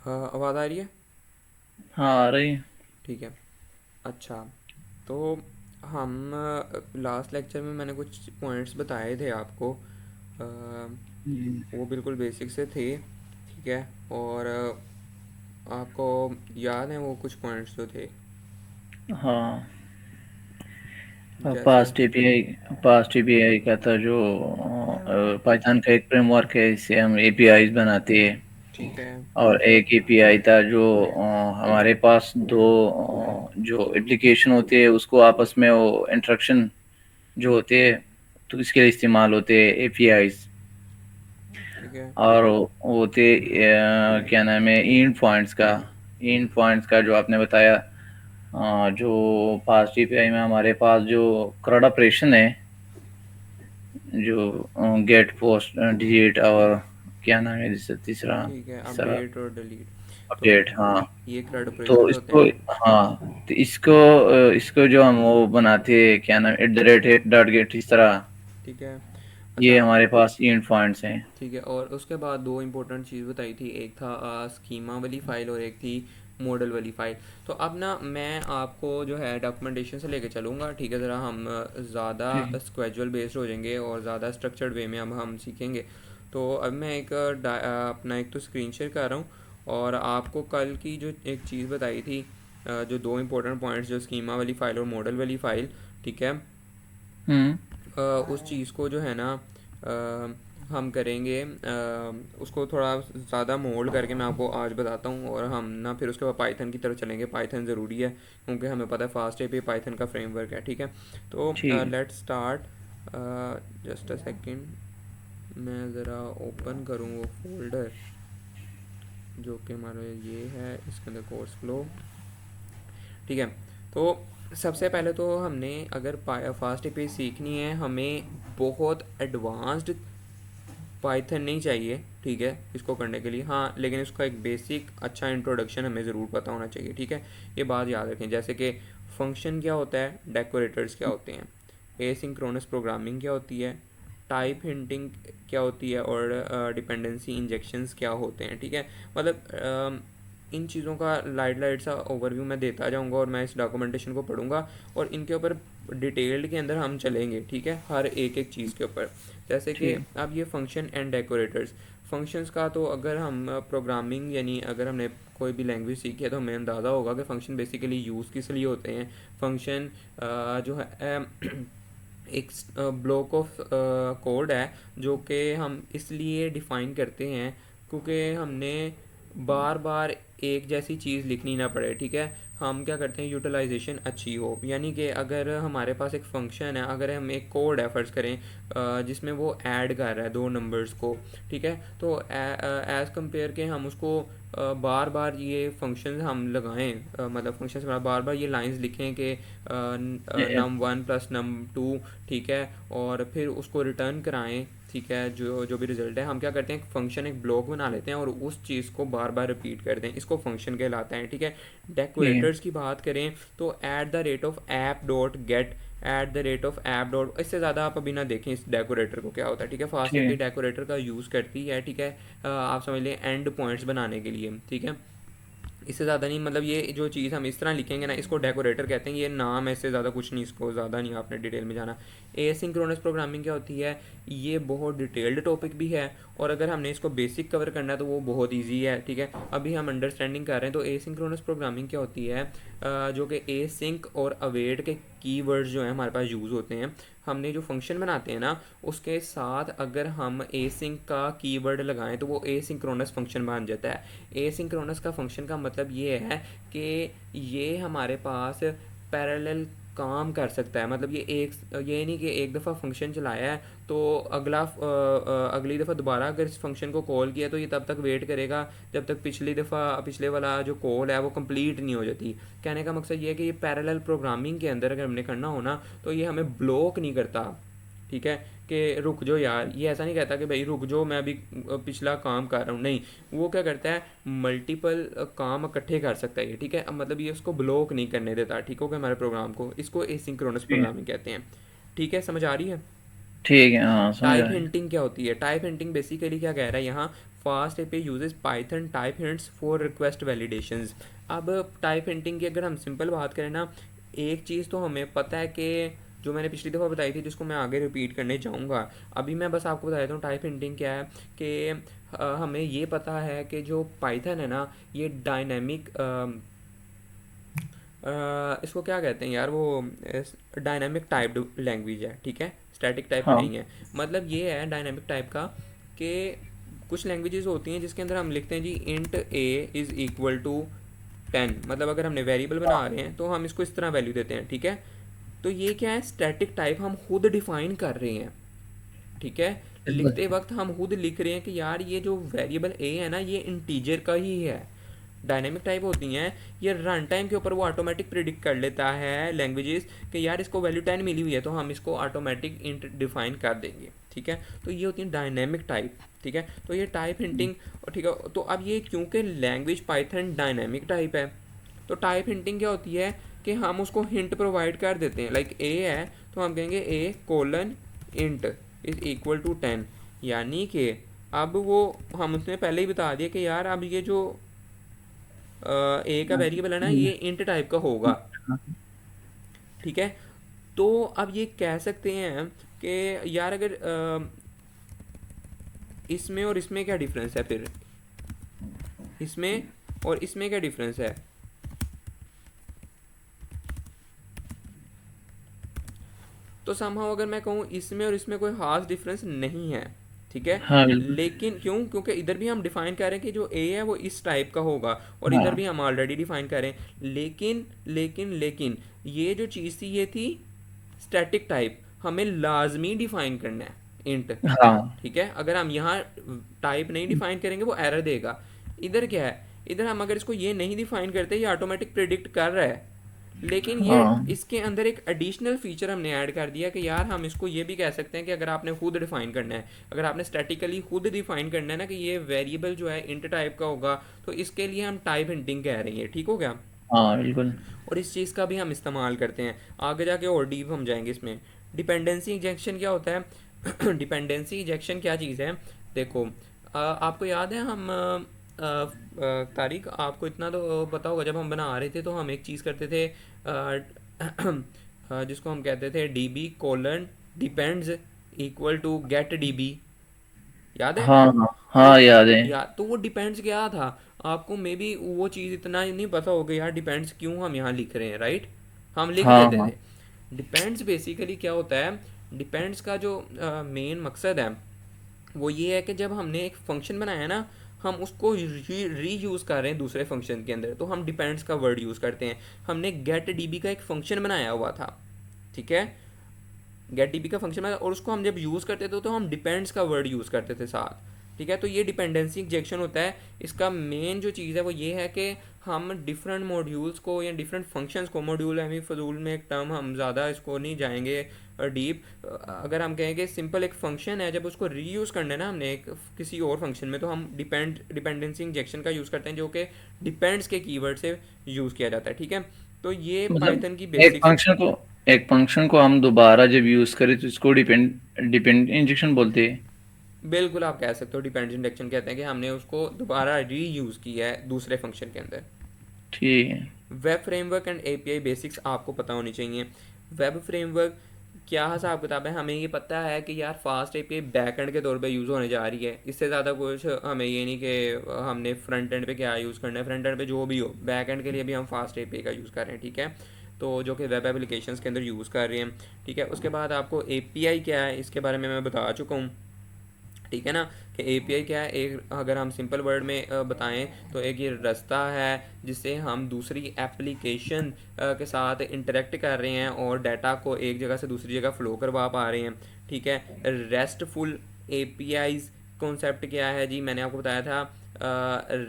हाँ, आवाज़ आ रही है? हाँ आ रही है। ठीक है। अच्छा, तो हम लास्ट लेक्चर में मैंने कुछ पॉइंट्स बताए थे आपको। हम्म, वो बिल्कुल बेसिक से थे, ठीक है। और आपको याद है वो कुछ पॉइंट्स जो थे? हाँ। जैसे पास्ट एपीआई का था जो पाइथन का एक फ्रेमवर्क है, इससे हम एपीआईज बनाते हैं। ठीक है। और एक एपीआई था जो हमारे पास दो जो एप्लीकेशन होते हैं उसको आपस में वो इंटरेक्शन जो होते हैं, तो इसके लिए इस्तेमाल होते हैं एपीआईज। ठीक है। और वो होते क्या नाम है, इंड पॉइंट्स का जो आपने बताया। जो पास्ट एपीआई में हमारे पास जो CRUD ऑपरेशन है, जो गेट पोस्ट डिलीट और क्या नाम है जिससे तीसरा ठीक है, तीसरा अपडेट और डिलीट। तो अपडेट। हाँ। ये CRUD तो ऑपरेशंस होते इसको, हैं। हाँ, तो इसको जो हम वो बनाते हैं, क्या नाम, @8.get, इस तरह। ठीक है। ये अच्छा। हमारे पास इंड पॉइंट्स हैं। ठीक है, और उसके बाद दो इम्पोर्टेंट चीज़ बताई थी, एक था स्कीमा वाली फ़ाइल और एक थी मॉडल वाली फ़ाइल। तो अब ना मैं आपको जो है डॉक्यूमेंटेशन से लेके चलूँगा, ठीक है। ज़रा हम ज़्यादा ठीक। स्क्वेजुअल बेस्ड हो जाएंगे और ज़्यादा स्ट्रक्चर्ड वे में अब हम सीखेंगे। तो अब मैं अपना एक तो स्क्रीन शेयर कर रहा हूँ, और आपको कल की जो एक चीज़ बताई थी, जो दो इम्पोर्टेंट पॉइंट्स, जो स्कीमा वाली फ़ाइल और मॉडल वाली फ़ाइल, ठीक है। हम्म। उस चीज़ को जो है ना, हम करेंगे, उसको थोड़ा ज़्यादा मोल्ड करके मैं आपको आज बताता हूँ, और हम ना फिर उसके बाद पाइथन की तरफ चलेंगे। पाइथन ज़रूरी है क्योंकि हमें पता है फास्ट एपी पाइथन का फ्रेमवर्क है, ठीक है। तो ठीक। Let's start. Just a second, मैं ज़रा ओपन करूँ वो फोल्डर जो कि हमारा ये है, इसके अंदर कोर्स फ्लो, ठीक है। तो सबसे पहले तो हमने अगर फास्ट एपी सीखनी है, हमें बहुत एडवांस्ड पाइथन नहीं चाहिए, ठीक है, इसको करने के लिए। हाँ, लेकिन इसका एक बेसिक अच्छा इंट्रोडक्शन हमें ज़रूर पता होना चाहिए, ठीक है। ये बात याद रखें, जैसे कि फंक्शन क्या होता है, डेकोरेटर्स क्या होते हैं, एसिंक्रोनस प्रोग्रामिंग क्या होती है, टाइप हिंटिंग क्या होती है, और डिपेंडेंसी इंजेक्शंस क्या होते हैं, ठीक है। मतलब इन चीज़ों का लाइट लाइट सा ओवरव्यू मैं देता जाऊंगा, और मैं इस डॉक्यूमेंटेशन को पढ़ूंगा, और इनके ऊपर डिटेल्ड के अंदर हम चलेंगे, ठीक है, हर एक एक चीज़ के ऊपर। जैसे कि ठीक। अब ये फंक्शन एंड डेकोरेटर्स, फंक्शंस का तो अगर हम प्रोग्रामिंग, यानी अगर हमने कोई भी लैंग्वेज सीखी है तो हमें अंदाज़ा होगा कि फ़ंक्शन बेसिकली यूज़ किस लिए होते हैं। फंक्शन जो है एक ब्लॉक ऑफ कोड है, जो कि हम इसलिए डिफ़ाइन करते हैं क्योंकि हमने बार बार एक जैसी चीज़ लिखनी ना पड़े, ठीक है। हम क्या करते हैं, यूटिलाइजेशन अच्छी हो, यानी कि अगर हमारे पास एक फंक्शन है, अगर हम एक कोड है फ़र्ज़ करें, जिसमें वो ऐड कर रहा है दो नंबर्स को, ठीक है। तो एज़ कंपेयर के हम उसको बार बार ये फंक्शन हम लगाएं, मतलब फंक्शन से बार बार ये लाइंस लिखें कि ये- num1 प्लस num2, ठीक है, और फिर उसको रिटर्न कराएं, ठीक है। जो जो भी रिजल्ट है, हम क्या करते हैं, फंक्शन एक ब्लॉक बना लेते हैं और उस चीज़ को बार बार रिपीट करते हैं, इसको फंक्शन कहलाता है, ठीक है। ठीक। डेकोरेटर्स की बात करें तो at the rate of app dot gate, at the rate of app dot, इससे ज़्यादा आप अभी ना देखें इस डेकोरेटर को क्या होता है, ठीक है। फास्ट एपी ठीक। डेकोरेटर का यूज़ करती है, ठीक है। आप समझ लें एंड पॉइंट्स बनाने के लिए, ठीक है। इससे ज़्यादा नहीं, मतलब ये जो चीज़ हम इस तरह लिखेंगे ना, इसको डेकोरेटर कहते हैं, ये नाम है, इससे ज़्यादा कुछ नहीं, इसको ज़्यादा नहीं आपने डिटेल में जाना। एसिंक्रोनस प्रोग्रामिंग क्या होती है, ये बहुत डिटेल्ड टॉपिक भी है, और अगर हमने इसको बेसिक कवर करना है तो वो बहुत ईजी है, ठीक है। अभी हम अंडरस्टैंडिंग कर रहे हैं। तो एसिंक्रोनस प्रोग्रामिंग क्या होती है, जो कि एसिंक और अवेट के कीवर्ड्स जो हैं हमारे पास यूज़ होते हैं। हमने जो फंक्शन बनाते हैं ना, उसके साथ अगर हम एसिंक का कीवर्ड लगाएं तो वो एसिंक्रोनस फंक्शन बन जाता है। एसिंक्रोनस का फंक्शन का मतलब ये है कि ये हमारे पास पैरेलल काम कर सकता है। मतलब ये नहीं कि एक दफ़ा फंक्शन चलाया है तो अगली दफ़ा दोबारा अगर इस फंक्शन को कॉल किया तो ये तब तक वेट करेगा जब तक पिछली दफ़ा पिछले वाला जो कॉल है वो कंप्लीट नहीं हो जाती। कहने का मकसद ये है कि ये पैरेलल प्रोग्रामिंग के अंदर अगर हमने करना हो ना, तो ये हमें ब्लॉक नहीं करता, ठीक है। कि रुक जाओ यार, ये ऐसा नहीं कहता कि भाई रुक जाओ मैं अभी पिछला काम कर रहा हूँ, नहीं। वो क्या करता है, मल्टीपल काम इकट्ठे कर सकता है ये, ठीक है। अब मतलब ये उसको ब्लॉक नहीं करने देता, ठीक हो गया, हमारे प्रोग्राम को। इसको एसिंक्रोनस ठीक। प्रोग्रामिंग कहते हैं, ठीक है। समझ आ रही है? ठीक है, हाँ समझ टाइप आया। हिंटिंग क्या होती है? टाइप हिंटिंग बेसिकली क्या कह रहा है यहाँ, fast API uses Python type hints for request validations. अब टाइप हिंटिंग की अगर हम सिंपल बात करें ना, एक चीज़ तो हमें पता है कि जो मैंने पिछली दफ़ा बताई थी, जिसको मैं आगे रिपीट करने जाऊँगा, अभी मैं बस आपको बता देता हूँ टाइप हिंटिंग क्या है। कि हमें ये पता है कि जो पाइथन है ना, ये डायनेमिक इसको क्या कहते हैं यार, वो डायनामिक टाइप्ड लैंग्वेज है, ठीक है, स्टैटिक टाइप हाँ नहीं है। मतलब ये है डायनामिक टाइप का कि कुछ लैंग्वेजेस होती हैं जिसके अंदर हम लिखते हैं जी int a is equal to 10, मतलब अगर हमने वेरिएबल बना रहे हैं तो हम इसको इस तरह वैल्यू देते हैं, ठीक है। तो ये क्या है, स्टैटिक टाइप हम खुद डिफाइन कर रहे हैं, ठीक है। बिल्कुल। लिखते वक्त हम खुद लिख रहे हैं कि यार ये जो वेरिएबल ए है ना, ये इंटीजर का ही है। डायनेमिक टाइप होती हैं, ये रन टाइम के ऊपर वो ऑटोमेटिक प्रिडिक्ट कर लेता है लैंग्वेजेस कि यार इसको वैल्यू 10 मिली हुई है, तो हम इसको ऑटोमेटिक इंट डिफाइन कर देंगे, ठीक है। तो ये होती है डायनेमिक टाइप, ठीक है। तो ये टाइप हिंटिंग, ठीक है। तो अब ये क्योंकि लैंग्वेज पाइथन डायनेमिक टाइप है, तो टाइप हिंटिंग क्या होती है कि हम उसको हिंट प्रोवाइड कर देते हैं। लाइक ए है तो हम कहेंगे a colon int is equal to 10, यानी कि अब वो हम उसने पहले ही बता दिया कि यार अब ये जो ए का वेरिएबल है ना, ये इंट टाइप का होगा, ठीक है। तो अब ये कह सकते हैं कि यार अगर इसमें और इसमें क्या डिफरेंस है, फिर इसमें और इसमें क्या डिफरेंस है। तो समहाउ अगर मैं कहूँ इसमें और इसमें कोई खास डिफरेंस नहीं है, ठीक है। हाँ बिल्कुल। लेकिन क्यों, क्योंकि इधर भी हम डिफाइन कर रहे हैं कि जो ए है वो इस टाइप का होगा, और इधर भी हाँ हम ऑलरेडी डिफाइन कर रहे हैं। लेकिन ये जो चीज़ थी ये थी स्टैटिक टाइप, हमें लाजमी डिफाइन करना है इंट, हाँ ठीक है। अगर हम यहाँ टाइप नहीं डिफाइन करेंगे वो एरर देगा। इधर क्या है, इधर हम अगर इसको ये नहीं डिफाइन करते, ये ऑटोमेटिक प्रिडिक्ट कर रहा है। लेकिन ये हाँ इसके अंदर एक एडिशनल फीचर हमने ऐड कर दिया कि यार हम इसको ये भी कह सकते हैं कि अगर आपने खुद डिफाइन करना है, अगर आपने स्टैटिकली खुद डिफाइन करना है ना कि ये वेरिएबल जो है इंट टाइप का होगा, तो इसके लिए हम टाइप हिंटिंग कह रहे हैं, ठीक हो गया। हाँ बिल्कुल। और इस चीज़ का भी हम इस्तेमाल करते हैं, आगे जाके और डीप हम जाएंगे इसमें। डिपेंडेंसी इंजेक्शन क्या होता है? डिपेंडेंसी इंजेक्शन क्या चीज़ है, देखो आपको याद है हम तारिक, आपको इतना तो पता होगा, जब हम बना रहे थे तो हम एक चीज़ करते थे जिसको हम कहते थे D B colon depends equal to get D B, याद है? हाँ हाँ तो हाँ याद है। तो वो डिपेंड्स क्या था, आपको मे बी वो चीज़ इतना नहीं पता होगा यार डिपेंड्स क्यों हम यहाँ लिख रहे हैं, राइट। हम लिख हाँ देते हाँ थे। डिपेंड्स बेसिकली क्या होता है, डिपेंड्स का जो मेन मकसद है वो ये है कि जब हमने एक फंक्शन बनाया ना, हम उसको री यूज़ कर रहे हैं दूसरे फंक्शन के अंदर, तो हम डिपेंड्स का वर्ड यूज़ करते हैं। हमने गेट डीबी का एक फंक्शन बनाया हुआ था, ठीक है। गेट डीबी का फंक्शन बनाया और उसको हम जब यूज़ करते थे तो हम डिपेंड्स का वर्ड यूज़ करते थे साथ, ठीक है। तो ये डिपेंडेंसी इंजेक्शन होता है। इसका मेन जो चीज़ है वो ये है कि हम डिफरेंट मॉड्यूल्स को या डिफरेंट फंक्शंस को, मॉड्यूल है फजूल में एक टर्म, हम ज़्यादा इसको नहीं जाएंगे डीप। अगर हम कहें कि सिंपल एक फंक्शन है, जब उसको रीयूज़ करना है ना हमने एक किसी और फंक्शन में, तो हम डिपेंडेंसी इंजेक्शन का यूज़ करते हैं, जो कि डिपेंड्स के कीवर्ड से यूज़ किया जाता है, ठीक है। तो ये मतलब पाइथन की एक बेसिक्स। फंक्शन को एक फंक्शन को हम दोबारा जब यूज करें तो इसको डिपेंड डिपेंड इंजेक्शन बोलते हैं। बिल्कुल आप कह सकते हो डिपेंडेंट इंडक्शन, कहते हैं कि हमने उसको दोबारा री यूज़ किया है दूसरे फंक्शन के अंदर। ठीक है। Web framework and API basics आपको पता होनी चाहिए। वेब फ्रेमवर्क क्या हिसाब किताब है, हमें ये पता है कि यार फास्ट एपीआई बैक एंड के तौर पे यूज़ होने जा रही है। इससे ज़्यादा कुछ हमें ये नहीं कि हमने फ्रंट एंड पे क्या यूज़ करना है, फ्रंट एंड पे जो भी हो, बैक एंड के लिए भी हम फास्ट एपीआई का यूज़ कर रहे हैं, ठीक है। तो जो कि वेब एप्लीकेशंस के अंदर यूज़ कर रहे हैं, ठीक है। उसके बाद आपको एपीआई क्या है इसके बारे में मैं बता चुका हूँ, ठीक है ना। कि एपीआई क्या है, एक अगर हम सिंपल वर्ड में बताएं तो एक ये रास्ता है जिससे हम दूसरी एप्लीकेशन के साथ इंटरेक्ट कर रहे हैं और डाटा को एक जगह से दूसरी जगह फ़्लो करवा पा रहे हैं, ठीक है। रेस्टफुल एपीआईज कॉन्सेप्ट क्या है जी, मैंने आपको बताया था।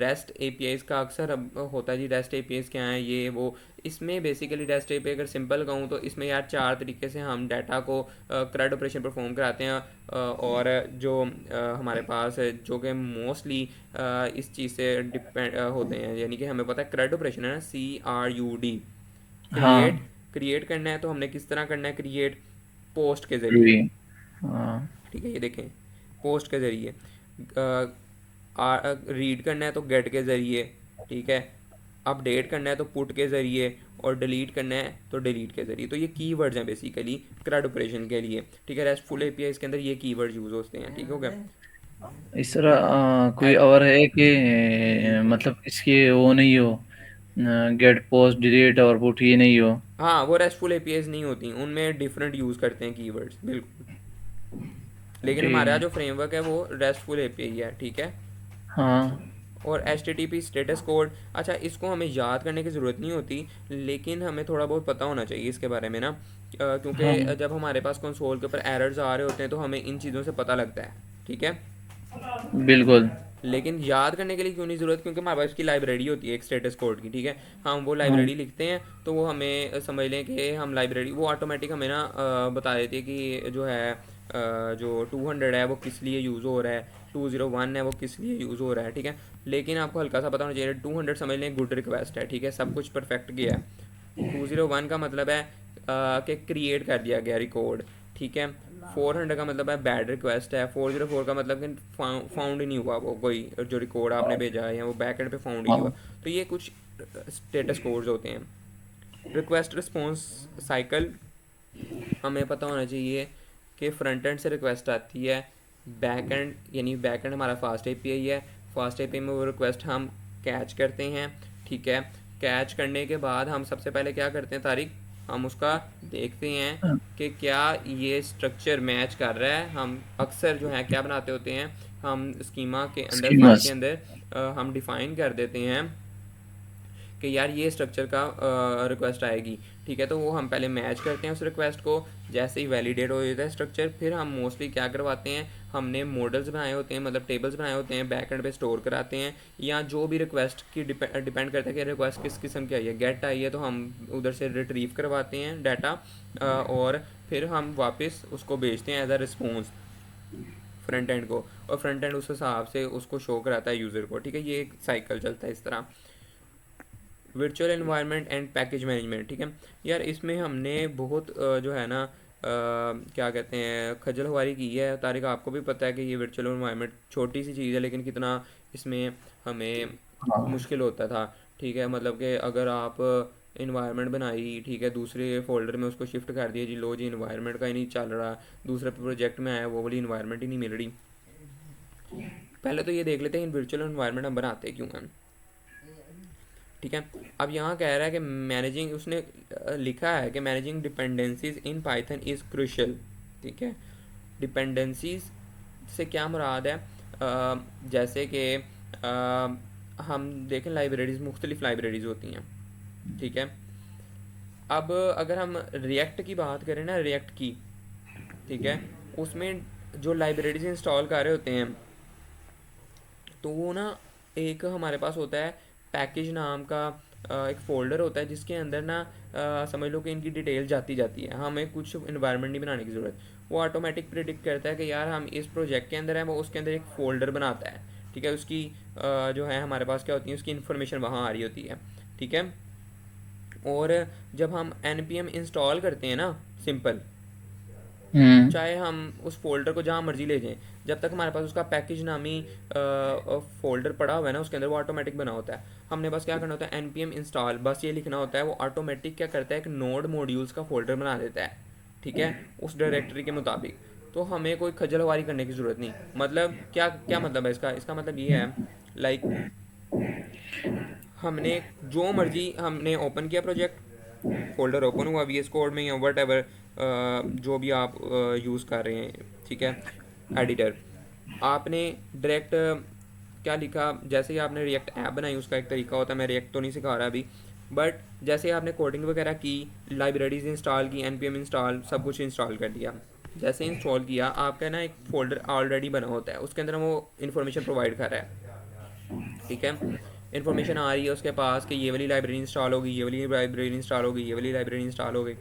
रेस्ट एपीआईज का अक्सर होता है जी, रेस्ट एपीआईज क्या है ये वो। इसमें बेसिकली रेस्ट एपीआई अगर सिंपल कहूँ तो इसमें यार चार तरीके से हम डाटा को CRUD ऑपरेशन परफॉर्म कराते हैं। और जो हमारे पास है जो कि मोस्टली इस चीज़ से डिपेंड होते हैं, यानी कि हमें पता है CRUD ऑपरेशन है ना, CRUD, क्रिएट। हाँ क्रिएट करना है तो हमने किस तरह करना है क्रिएट, पोस्ट के ज़रिए, क्वेरी। हाँ ठीक है, ये देखें, पोस्ट के ज़रिए, रीड करना है तो गेट के ज़रिए, ठीक है, अपडेट करना है तो पुट के ज़रिए, और डिलीट करना है तो डिलीट के ज़रिए। तो ये कीवर्ड्स हैं बेसिकली CRUD ऑपरेशन के लिए, ठीक है। रेस्टफुल एपीआई इसके अंदर ये कीवर्ड्स यूज़ होते हैं, ठीक हो गया। इस तरह कोई एट और है कि मतलब इसकी वो नहीं हो, गेट पोस्ट डिलीट और पुट ये नहीं हो? हाँ, वो रेस्टफुल एपीआईज नहीं होती, उनमें डिफरेंट यूज़ करते हैं कीवर्ड्स, बिल्कुल। लेकिन ठीक हमारा है। जो फ्रेमवर्क है वो रेस्टफुल एपीआई है, ठीक है। हाँ और HTTP स्टेटस कोड, अच्छा इसको हमें याद करने की ज़रूरत नहीं होती, लेकिन हमें थोड़ा बहुत पता होना चाहिए इसके बारे में ना, हाँ क्योंकि जब हमारे पास कंसोल के ऊपर एरर्स आ रहे होते हैं तो हमें इन चीज़ों से पता लगता है, ठीक है। बिल्कुल। लेकिन याद करने के लिए क्यों नहीं ज़रूरत, क्योंकि हमारे पास इसकी लाइब्रेरी होती है एक स्टेटस कोड की, ठीक है। हम वो हाँ लाइब्रेरी लिखते हैं तो वो हमें समझ लें कि हम लाइब्रेरी, वो ऑटोमेटिक हमें ना बता देती है कि जो है जो 200 है वो किस लिए यूज़ हो रहा है, 201 है वो किस लिए यूज़ हो रहा है, ठीक है। लेकिन आपको हल्का सा पता होना चाहिए, 200 समझ लें गुड रिक्वेस्ट है, ठीक है, सब कुछ परफेक्ट गया है। 201 का मतलब है कि क्रिएट कर दिया गया रिकॉर्ड, ठीक है। 400 का मतलब है बैड रिक्वेस्ट है। 404 का मतलब कि फाउंड ही नहीं हुआ, वो कोई जो रिकॉर्ड आपने भेजा है या वो बैकएंड पे फाउंड ही नहीं हुआ। हाँ तो ये कुछ स्टेटस कोड्स होते हैं। रिक्वेस्ट रिस्पॉन्स साइकिल, हमें पता होना चाहिए कि फ्रंट एंड से रिक्वेस्ट आती है, बैक एंड यानी बैक एंड हमारा फास्ट एपीआई है, फास्ट एपीआई में वो रिक्वेस्ट हम कैच करते हैं, ठीक है। कैच करने के बाद हम सबसे पहले क्या करते हैं तारिक, हम उसका देखते हैं हाँ, कि क्या ये स्ट्रक्चर मैच कर रहा है। हम अक्सर जो है क्या बनाते होते हैं, हम स्कीमा के अंदर, फाइल के स्कीमस। अंदर हम डिफ़ाइन कर देते हैं कि यार ये स्ट्रक्चर का रिक्वेस्ट आएगी, ठीक है। तो वो हम पहले मैच करते हैं उस रिक्वेस्ट को, जैसे ही वैलिडेट हो जाता है स्ट्रक्चर, फिर हम मोस्टली क्या करवाते हैं, हमने मॉडल्स बनाए होते हैं, मतलब टेबल्स बनाए होते हैं, बैक एंड पे स्टोर कराते हैं, या जो भी रिक्वेस्ट की डिपेंड करता है कि रिक्वेस्ट किस किस्म की आई है। गेट आई है तो हम उधर से रिट्रीव करवाते हैं डाटा, और फिर हम वापस उसको भेजते हैं as a response front end को, और फ्रंट एंड उस हिसाब से उसको शो कराता है यूज़र को, ठीक है। ये एक साइकिल चलता है इस तरह। Virtual environment and package management, ठीक है। यार इसमें हमने बहुत जो है ना क्या कहते हैं खजलवारी की है तारिक, आपको भी पता है कि ये वर्चुअल एनवायरनमेंट छोटी सी चीज़ है, लेकिन कितना इसमें हमें हाँ मुश्किल होता था, ठीक है। मतलब कि अगर आप इन्वायरमेंट बनाई, ठीक है, दूसरे फोल्डर में उसको शिफ्ट कर दिया जी, लो जी इन्वायरमेंट का ही नहीं चल रहा, दूसरे प्रोजेक्ट में आया वो वाली इन्वायरमेंट ही नहीं मिल रही। पहले तो ये देख लेते हैं इन वर्चुअल एनवायरनमेंट हम बनाते क्यों हैं, ठीक है। अब यहाँ कह रहा है कि मैनेजिंग, उसने लिखा है कि managing dependencies in Python is crucial, ठीक है। डिपेंडेंसीज से क्या मुराद है, जैसे कि हम देखें लाइब्रेरीज़, मुख्तलिफ लाइब्रेरीज़ होती हैं, ठीक है। अब अगर हम रिएक्ट की बात करें ना, रिएक्ट की, ठीक है, उसमें जो लाइब्रेरीज इंस्टॉल कर रहे होते हैं तो वो ना एक हमारे पास होता है पैकेज नाम का एक फ़ोल्डर होता है जिसके अंदर ना समझ लो कि इनकी डिटेल जाती जाती है, हमें कुछ इन्वायरमेंट नहीं बनाने की ज़रूरत। वो ऑटोमेटिक प्रिडिक्ट करता है कि यार हम इस प्रोजेक्ट के अंदर है, वो उसके अंदर एक फ़ोल्डर बनाता है, ठीक है। उसकी जो है हमारे पास क्या होती है, उसकी इन्फॉर्मेशन वहाँ आ रही होती है, ठीक है। और जब हम npm इंस्टॉल करते हैं ना, सिंपल, हम्म। चाहे हम उस फोल्डर को जहाँ मर्जी ले जाएं, जब तक हमारे पास उसका पैकेज नामी फोल्डर पड़ा हुआ है ना, उसके अंदर वो ऑटोमेटिक बना होता है। हमने बस क्या करना होता है, npm इंस्टॉल, बस ये लिखना होता है, वो ऑटोमेटिक क्या करता है, एक नोड मॉड्यूल्स का फोल्डर बना देता है, ठीक है, उस डायरेक्टरी के मुताबिक। तो हमें कोई खजलवारी करने की ज़रूरत नहीं। मतलब क्या क्या मतलब है इसका, इसका मतलब ये है लाइक हमने जो मर्जी हमने ओपन किया प्रोजेक्ट, फोल्डर ओपन हुआ VS कोड में या वट एवर, जो भी आप यूज़ कर रहे हैं, ठीक है, एडिटर, आपने डायरेक्ट क्या लिखा, जैसे ही आपने रिएक्ट ऐप बनाई, उसका एक तरीका होता है, मैं रिएक्ट तो नहीं सिखा रहा अभी, बट जैसे ही आपने कोडिंग वगैरह की, लाइब्रेरीज इंस्टॉल की, npm इंस्टॉल, सब कुछ इंस्टॉल कर दिया, जैसे इंस्टॉल किया आपका ना एक फ़ोल्डर ऑलरेडी बना होता है, उसके अंदर वो इन्फॉर्मेशन प्रोवाइड कर रहा है, ठीक है। इन्फॉर्मेशन आ रही है उसके पास कि ये वाली लाइब्रेरी इंस्टॉल होगी, ये वाली लाइब्रेरी इंस्टॉल होगी, ये वाली लाइब्रेरी इंस्टॉल हो गई,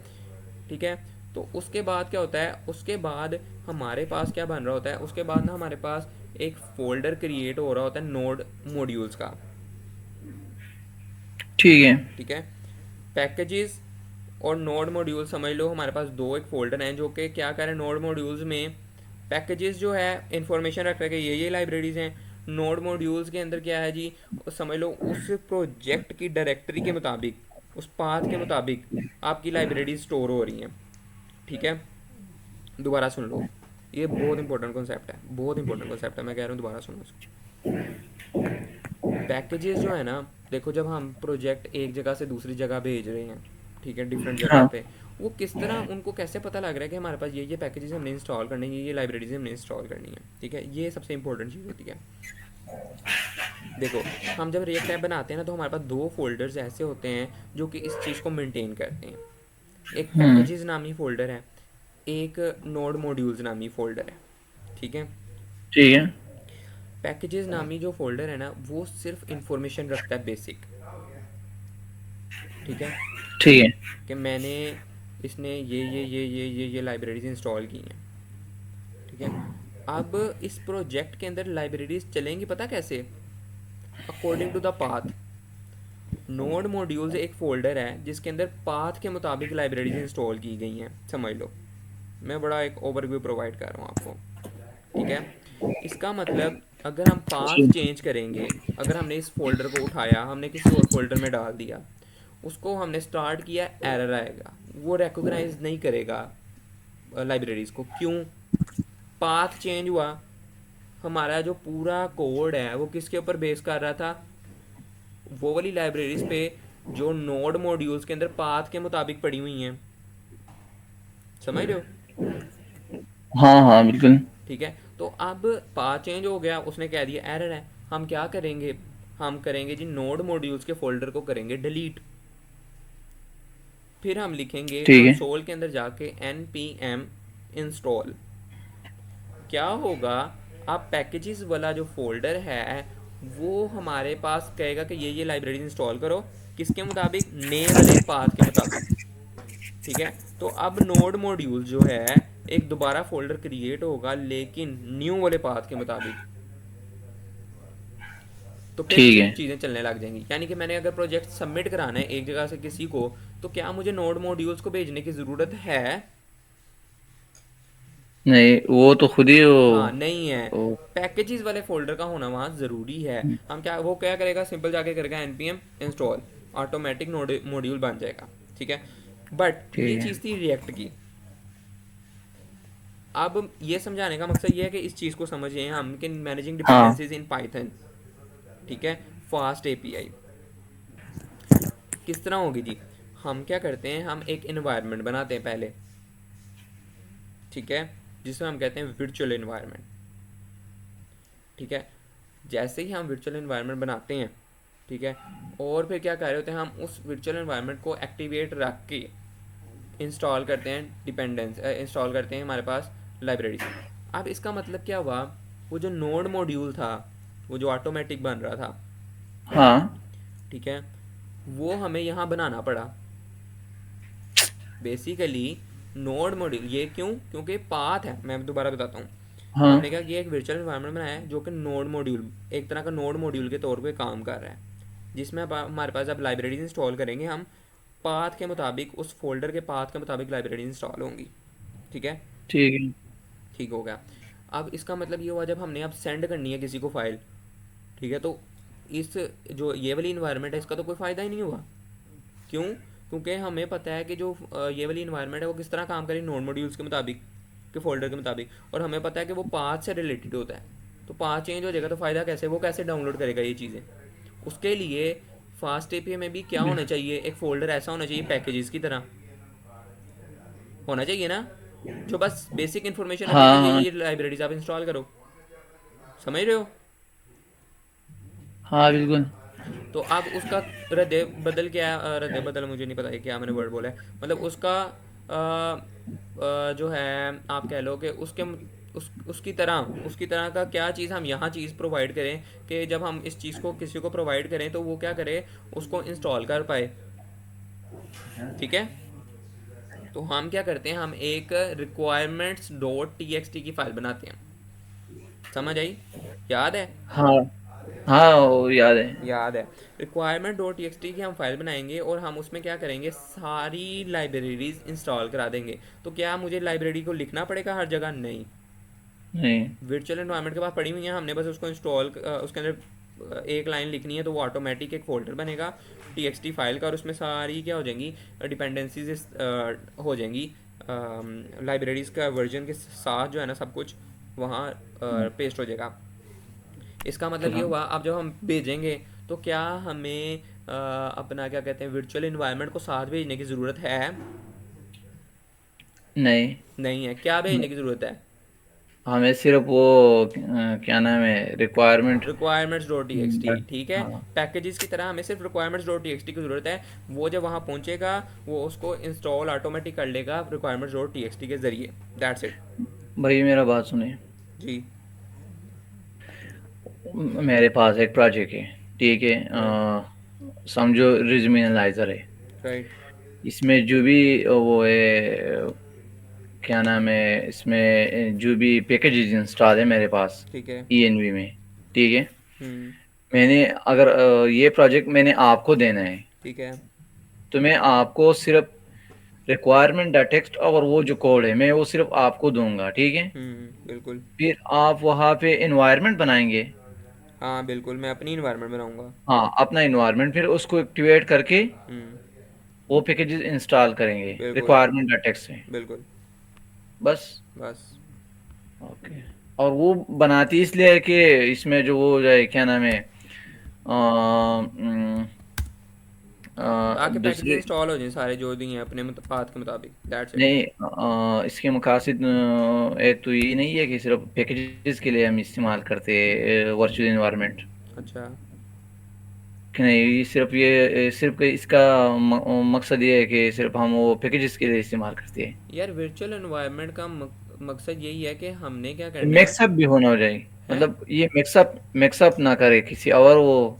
ठीक है। तो उसके बाद क्या होता है, उसके बाद हमारे पास क्या बन रहा होता है, उसके बाद ना हमारे पास एक फ़ोल्डर क्रिएट हो रहा होता है नोड मॉड्यूल्स का, ठीक है। ठीक है। पैकेजेस और नोड मॉड्यूल समझ लो, हमारे पास दो एक फ़ोल्डर हैं जो कि क्या कर रहे हैं, नोड मॉड्यूल्स में पैकेजेस जो है इंफॉर्मेशन रख रहे हैं ये लाइब्रेरीज हैं। नोड मॉड्यूल्स के अंदर क्या है जी, समझ लो उस प्रोजेक्ट की डायरेक्टरी के मुताबिक, उस पाथ के मुताबिक आपकी लाइब्रेरी स्टोर हो रही हैं। ठीक है, दोबारा सुन लो, ये बहुत इंपॉर्टेंट कॉन्सेप्ट है, बहुत इंपॉर्टेंट कॉन्सेप्ट है, मैं कह रहा हूँ दोबारा सुनो इसको। पैकेजेस जो है ना, देखो जब हम प्रोजेक्ट एक जगह से दूसरी जगह भेज रहे हैं, ठीक है, डिफरेंट जगह हाँ। पे, वो किस तरह उनको कैसे पता लग रहा है कि हमारे पास ये पैकेजेस हमने इंस्टॉल करनी है, ये लाइब्रेरीज हमने इंस्टॉल करनी है। ठीक है, ये सबसे इंपॉर्टेंट चीज़ होती है। देखो, हम जब रिएक्ट ऐप बनाते हैं ना, तो हमारे पास दो फोल्डर्स ऐसे होते हैं जो कि इस चीज़ को मेंटेन करते हैं। एक हम्म। पैकेजेस नामी फोल्डर है, एक नोड मॉड्यूल्स नामी फोल्डर है। ठीक है, ठीक है। पैकेजेस नामी जो फोल्डर है ना, वो सिर्फ इंफॉर्मेशन रखता है बेसिक। ठीक है, ठीक है। कि मैंने इसने ये लाइब्रेरीज इंस्टॉल की हैं। ठीक है, अब इस प्रोजेक्ट के अंदर लाइब्रेरीज चलेंगी पता कैसे, according to the path. Node modules एक फ़ोल्डर है जिसके अंदर पाथ के मुताबिक लाइब्रेरीज इंस्टॉल की गई हैं, समझ लो। मैं बड़ा एक ओवरव्यू प्रोवाइड कर रहा हूँ आपको। ठीक है, इसका मतलब अगर हम पाथ ठीक। चेंज करेंगे, अगर हमने इस फोल्डर को उठाया, हमने किसी और फोल्डर में डाल दिया, उसको हमने स्टार्ट किया, एरर आएगा, वो रिकॉग्नाइज नहीं करेगा लाइब्रेरीज को। क्यों? पाथ चेंज हुआ, हमारा जो पूरा कोड है वो किसके ऊपर बेस कर रहा था, वो वाली लाइब्रेरीज पे जो नोड मॉड्यूल्स के अंदर पाथ के मुताबिक पड़ी हुई हैं। समझ रहे हो? हाँ हाँ बिल्कुल। ठीक है, तो अब पाथ चेंज हो गया, उसने कह दिया एरर है, हम क्या करेंगे, हम करेंगे जी नोड मॉड्यूल्स के फोल्डर को करेंगे डिलीट। फिर हम लिखेंगे ठीक है। कंसोल के अंदर जाके npm इंस्टॉल। क्या होगा, आप पैकेजेस वाला जो फोल्डर है वो हमारे पास कहेगा कि ये लाइब्रेरी इंस्टॉल करो, किसके मुताबिक, नए वाले पाथ के मुताबिक। ठीक है, तो अब नोड मॉड्यूल जो है एक दोबारा फोल्डर क्रिएट होगा लेकिन न्यू वाले पाथ के मुताबिक। तो फिर ठीक है। चीज़ें चलने लग जाएंगी। यानी कि मैंने अगर प्रोजेक्ट सबमिट कराना है एक जगह से किसी को, तो क्या मुझे नोड मॉड्यूल्स को भेजने की ज़रूरत है? नहीं, वो तो खुद ही हाँ, नहीं है। वो पैकेजेस वाले फोल्डर का होना वहाँ ज़रूरी है। हम क्या, वो क्या करेगा, सिंपल जाके करेगा npm install, automatic node module बन जाएगा। ठीक है, बट ये ठीक है। चीज़ थी रिएक्ट की। अब ये समझाने का मकसद ये है कि इस चीज़ को समझें हम कि मैनेजिंग हाँ। Dependencies in Python. ठीक है, फास्ट एपीआई किस तरह होगी जी, हम क्या करते हैं, हम एक इन्वायरमेंट बनाते हैं पहले। ठीक है, जिसमें हम कहते हैं वर्चुअल इन्वायरमेंट। ठीक है, जैसे ही हम वर्चुअल इन्वायरमेंट बनाते हैं, ठीक है, और फिर क्या कर रहे होते हैं, हम उस वर्चुअल इन्वायरमेंट को एक्टिवेट रख के इंस्टॉल करते हैं, डिपेंडेंस इंस्टॉल करते हैं हमारे पास लाइब्रेरीज। अब इसका मतलब क्या हुआ, वो जो नोड मॉड्यूल था, वो जो ऑटोमेटिक बन रहा था, हाँ। ठीक है, वो हमें यहाँ बनाना पड़ा बेसिकली। नोड मॉड्यूल ये क्यों, क्योंकि पाथ है, मैं दोबारा बताता हूँ। हाँ। हमने कहा कि एक वर्चुअल एनवायरनमेंट बनाया है जो कि नोड मॉड्यूल, एक तरह का नोड मॉड्यूल के तौर पे काम कर रहा है, जिसमें हमारे पास अब लाइब्रेरीज इंस्टॉल करेंगे हम, पाथ के मुताबिक, उस फोल्डर के पाथ के मुताबिक लाइब्रेरी इंस्टॉल होंगी। ठीक है, ठीक है। ठीक हो गया। अब इसका मतलब ये हुआ, जब हमने अब सेंड करनी है किसी को फाइल, ठीक है, तो इस जो ये वाली इन्वायरमेंट है इसका तो कोई फ़ायदा ही नहीं हुआ। क्यों? क्योंकि हमें पता है कि जो ये वाली इन्वायरमेंट है वो किस तरह काम करेगी, नोड मॉड्यूल्स के मुताबिक, के फोल्डर के मुताबिक, और हमें पता है कि वो पाथ से रिलेटेड होता है। तो पाथ चेंज हो जाएगा तो फ़ायदा कैसे, वो कैसे डाउनलोड करेगा ये चीज़ें। उसके लिए फास्ट एपीआई में भी क्या होना चाहिए, एक फ़ोल्डर ऐसा होना चाहिए पैकेजेस की तरह होना चाहिए ना, जो बस बेसिक इन्फॉर्मेशन रखे कि हाँ हाँ। ये लाइब्रेरीज आप इंस्टॉल करो। समझ रहे हो? हाँ बिल्कुल। तो अब उसका रद्द बदल क्या है, रद्द बदल मुझे नहीं पता है क्या मैंने वर्ड बोला है, मतलब उसका जो है, आप कह लो कि उसके उसकी तरह का क्या चीज़ हम यहाँ चीज़ प्रोवाइड करें कि जब हम इस चीज़ को किसी को प्रोवाइड करें तो वो क्या करे, उसको इंस्टॉल कर पाए। ठीक है, तो हम क्या करते हैं, हम एक requirements dot T X T की फाइल बनाते हैं। समझ आई? याद है? हाँ हाँ वो याद है। याद है। Requirement dot T X T की हम फाइल बनाएंगे और हम उसमें क्या करेंगे, सारी लाइब्रेरीज इंस्टॉल करा देंगे। तो क्या मुझे लाइब्रेरी को लिखना पड़ेगा हर जगह? नहीं। नहीं। वर्चुअल एनवायरनमेंट के पास पड़ी हुई है, हमने बस उसको इंस्टॉल उसके अंदर एक लाइन लिखनी है तो वो ऑटोमेटिक एक फोल्डर बनेगा टीएक्सटी फाइल का, और उसमें सारी क्या हो जाएंगी, डिपेंडेंसीज हो जाएंगी, लाइब्रेरीज का वर्जन के साथ जो है ना सब कुछ वहाँ पेस्ट हो जाएगा। इसका तो मतलब ये हम हुआ अब जब हम भेजेंगे तो क्या हमें अपना क्या कहते हैं वर्चुअल इन्वायरमेंट को साथ भेजने की ज़रूरत है? नहीं, नहीं है। क्या भेजने की ज़रूरत है? हमें सिर्फ वो क्या नाम है, requirement. Requirements dot T X T, ठीक है। हाँ, पैकेजेस की तरह हमें सिर्फ requirements dot T X T की ज़रूरत है। वो जब वहाँ पहुँचेगा वो उसको इंस्टॉल ऑटोमेटिक कर लेगा requirements dot T X T के ज़रिए। That's it. भाई मेरा बात सुनिए। जी। मेरे पास एक प्रोजेक्ट है, ठीक है। राइट। समझो रिज्यूमे एनालाइजर है। राइट। इसमें जो भी वो है, क्या नाम है, इसमें जो भी पैकेजेस इंस्टॉल है मेरे पास ठीक है। ईएनवी में, ठीक है। हम्म। मैंने अगर ये प्रोजेक्ट मैंने आपको देना है, ठीक है। तो मैं आपको सिर्फ रिक्वायरमेंट टेक्स्ट और वो जो कोड है मैं वो सिर्फ आपको दूंगा, ठीक है। बिल्कुल। फिर आप वहाँ पे एनवायरनमेंट बनाएंगे। हाँ बिल्कुल, मैं अपनी इन्वायरमेंट बनाऊंगा। हाँ, अपना एनवायरनमेंट, फिर उसको एक्टिवेट करके हम्म। वो पैकेजेस इंस्टॉल करेंगे बिल्कुल। रिक्वायरमेंट टेक्स्ट से। बिल्कुल। बस। बस। ओके। और वो बनाती इसलिए है कि इसमें जो वो है, क्या नाम है, ताकि पैकेज दूसरे। इंस्टॉल हो जाए सारे जो दिए हैं अपने बात के मुताबिक। That's it. नहीं, इसके मकासद एक तो ये नहीं है कि सिर्फ पैकेजेस के लिए हम इस्तेमाल करते हैं वर्चुअल इन्वायरमेंट। अच्छा। कि नहीं, ये सिर्फ सिर्फ इसका मकसद ये है कि सिर्फ हम वो पैकेजेस के लिए इस्तेमाल करते हैं। यार वर्चुअल एनवायरनमेंट का मकसद यही है कि हमने क्या करना है। मिक्सअप भी होना हो जाए, हैं? मतलब ये मिक्सअप मिक्सअप ना करे किसी और वो।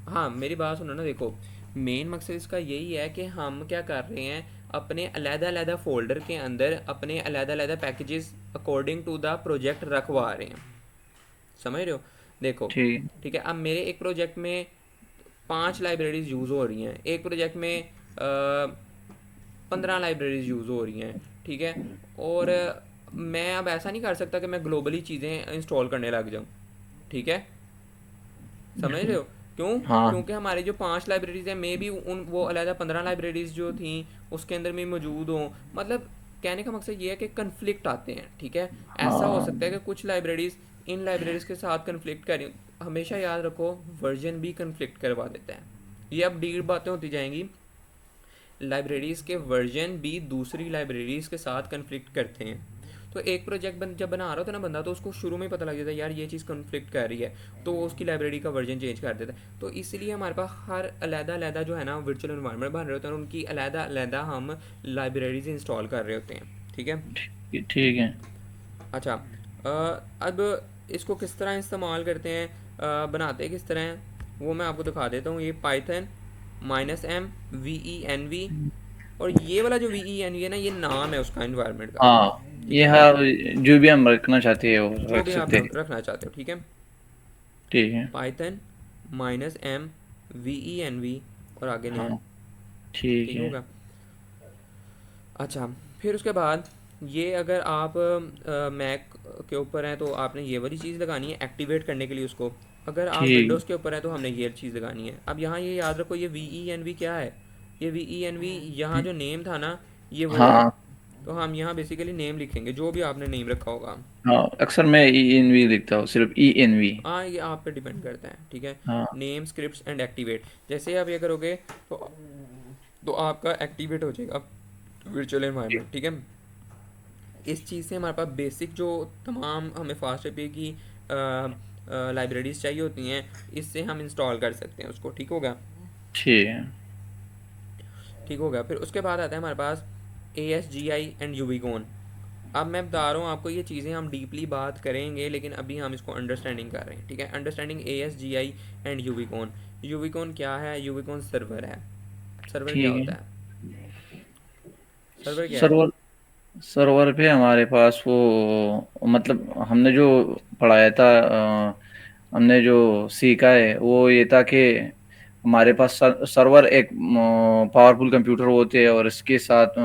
हाँ मेरी बात सुनो ना, देखो मेन मकसद इसका यही है कि हम क्या कर रहे हैं, अपने अलग-अलग फोल्डर के अंदर अपने अलग-अलग packages according to the project रखवा रहे हैं। समझ रहे हो? देखो, ठीक। ठीक है, अब मेरे एक प्रोजेक्ट में 5 लाइब्रेरीज यूज़ हो रही हैं, एक प्रोजेक्ट में 15 लाइब्रेरीज यूज़ हो रही हैं, ठीक है। और मैं अब ऐसा नहीं कर सकता कि मैं ग्लोबली चीज़ें इंस्टॉल करने लग जाऊँ, ठीक है। समझ रहे हो? क्यों? हाँ, क्योंकि हमारी जो 5 लाइब्रेरीज हैं मे बी उन वो अलहदा 15 लाइब्रेरीज जो थी उसके अंदर में मौजूद हों। मतलब कहने का मकसद ये है कि कन्फ्लिक्ट आते हैं, ठीक है। ऐसा हो हाँ, सकता है कि कुछ लाइब्रेरीज इन लाइब्रेरीज के साथ कन्फ्लिक्ट करें। हमेशा याद रखो, वर्जन भी कन्फ्लिक्ट करवा देता है। ये अब डीप बातें होती जाएंगी। लाइब्रेरीज़ के वर्जन भी दूसरी लाइब्रेरीज़ के साथ कन्फ्लिक्ट करते हैं। तो एक प्रोजेक्ट जब बना रहा होता है ना बंदा, तो उसको शुरू में ही पता लग जाता है यार ये चीज़ कन्फ्लिक्ट कर रही है, तो वो उसकी लाइब्रेरी का वर्जन चेंज कर देता है। तो इसलिए हमारे पास हर अलहदा जो है ना वर्चुअल इन्वायरमेंट बन रहे होते हैं और उनकी अलहदा हम लाइब्रेरीज इंस्टॉल कर रहे होते हैं, ठीक है। ठीक है। अच्छा, अब इसको किस तरह इस्तेमाल करते हैं, बनाते किस तरह हैं, वो मैं आपको दिखा देता हूँ। ये पाइथन -m VENV, और ये वाला जो VENV है ना, ये नाम है उसका इन्वायरमेंट का, हाँ, ठीक ये है। है जो भी हम रखना चाहते हैं वो जो रख भी आप सकते हैं। रखना चाहते हो, ठीक है। ठीक है। पाइथन -m VENV और आगे नेम, हाँ, ठीक ठीक है। होगा। अच्छा, फिर उसके बाद ये अगर आप मैक के ऊपर हैं तो आपने ये वाली चीज़ लगानी है एक्टिवेट करने के लिए उसको। अगर आप ठीक। विंडोज़ के ऊपर हैं तो हमने ये चीज़ लगानी है। अब यहाँ ये याद रखो, ये VENV क्या है, ये VENV यहाँ जो नेम था ना, ये वो है। हाँ, तो हम यहाँ बेसिकली नेम लिखेंगे जो भी आपने नेम रखा होगा। हाँ, अक्सर मैं ई एन वी लिखता हूँ, सिर्फ ई एन वी। हाँ ये आप पे डिपेंड करता है, ठीक है। हाँ, नेम स्क्रिप्ट एंड एक्टिवेट, जैसे आप ये करोगे तो आपका एक्टिवेट हो जाएगा वर्चुअल एनवायरनमेंट, ठीक है। इस चीज़ से हमारे पास बेसिक जो तमाम हमें फास्ट एपीआई की लाइब्रेरीज चाहिए होती हैं, इससे हम इंस्टॉल कर सकते हैं उसको, ठीक होगा। ठीक है। ठीक होगा, फिर उसके बाद आता है हमारे पास ASGI एंड यूबीकॉन। अब मैं बता रहा हूँ आपको, ये चीज़ें हम डीपली बात करेंगे लेकिन अभी हम इसको अंडरस्टैंडिंग कर रहे हैं, ठीक है। Understanding ASGI and यूबीकॉन। यूबीकॉन क्या है? यूबीकॉन सर्वर है। सर्वर क्या ठीक होता है। है? सर्वर क्या है? सर्वर सर्वर पे हमारे पास वो, मतलब हमने जो पढ़ाया था, हमने जो सीखा है वो ये था कि हमारे पास सर्वर एक पावरफुल कंप्यूटर होते हैं और इसके साथ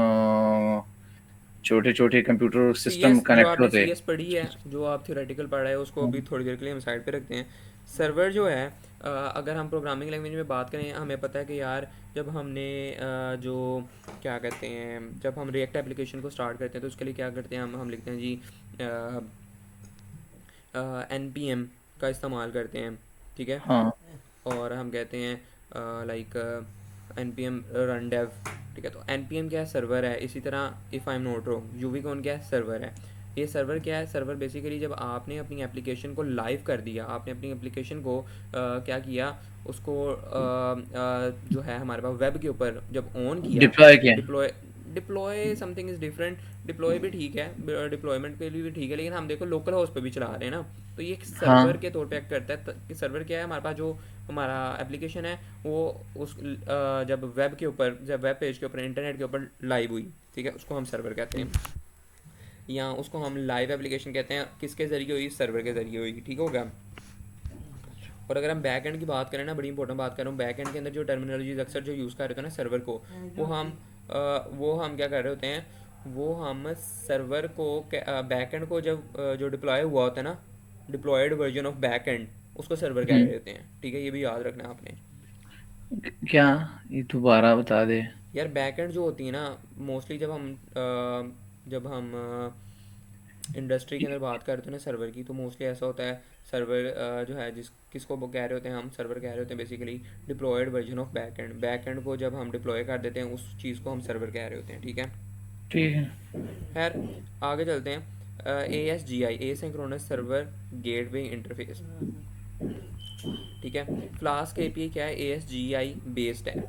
छोटे छोटे कंप्यूटर सी सिस्टम एस जो कनेक्ट आपने होते। सी एस पढ़ी है, जो आप थियोरेटिकल पढ़ रहे हैं, उसको अभी थोड़ी देर के लिए हम साइड पे रखते हैं। सर्वर जो है, अगर हम प्रोग्रामिंग लैंग्वेज में बात करें, हमें पता है कि यार जब हमने जो क्या कहते हैं, जब हम रिएक्ट एप्लीकेशन को स्टार्ट करते हैं तो उसके लिए क्या करते हैं, हम लिखते हैं जी एन पी एम का इस्तेमाल करते हैं, ठीक है। हाँ और हम कहते हैं like N P M run dev, ठीक है। तो एन पी एम क्या है, सर्वर है। इसी तरह if I am not wrong, U V कौन क्या है, सर्वर है। ये सर्वर क्या है, सर्वर बेसिकली जब आपने अपनी एप्लीकेशन को लाइव कर दिया, आपने अपनी एप्लीकेशन को क्या किया, उसको जो है हमारे पास वेब के ऊपर जब ऑन किया, डिप्लॉय किया। Deploy, deploy something is different. Deploy भी ठीक है, डिप्लॉयमेंट के लिए भी ठीक है, लेकिन हम देखो लोकल होस्ट पे भी चला रहे हैं ना, तो ये एक सर्वर हाँ के तौर पे एक्ट करता है। कि सर्वर क्या है, हमारे पास जो हमारा एप्लीकेशन है वो उस जब वेब के ऊपर, जब वेब पेज के ऊपर, इंटरनेट के ऊपर लाइव हुई, ठीक है, उसको हम सर्वर कहते हैं। या उसको हम लाइव एप्लीकेशन कहते हैं, किसके ज़रिए हुई, सर्वर के ज़रिए हुई, ठीक होगा। और अगर हम बैक एंड की बात करें ना, बड़ी इंपॉर्टेंट बात कर रहा हूँ, बैक एंड के अंदर जो टर्मिनोलॉजीज अक्सर जो यूज़ कर रहे होते हैं ना सर्वर को, वो हम क्या कर रहे होते हैं, वो हम सर्वर को बैक एंड को जब जो डिप्लॉय हुआ होता है ना, deployed version of back end, उसको सर्वर कह हम्म, रहे होते हैं, ठीक है। ये भी याद रखना है आपने। क्या, ये दोबारा बता दे। यार बैक एंड जो होती है ना, मोस्टली जब हम इंडस्ट्री के अंदर बात करते हैं ना सर्वर की, तो मोस्टली ऐसा होता है, सर्वर जो है किसको वो कह रहे होते हैं, हम सर्वर कह रहे होते हैं basically deployed version of back end. Back end को जब हम डिप्लॉय कर देते हैं, उस चीज़ को हम सर्वर कह रहे होते हैं, ठीक है। ठीक है। खैर, आगे चलते हैं। A S G I, a synchronous server gateway interface, ठीक है। फ्लास्क ए पी आई क्या है, A S G I based है,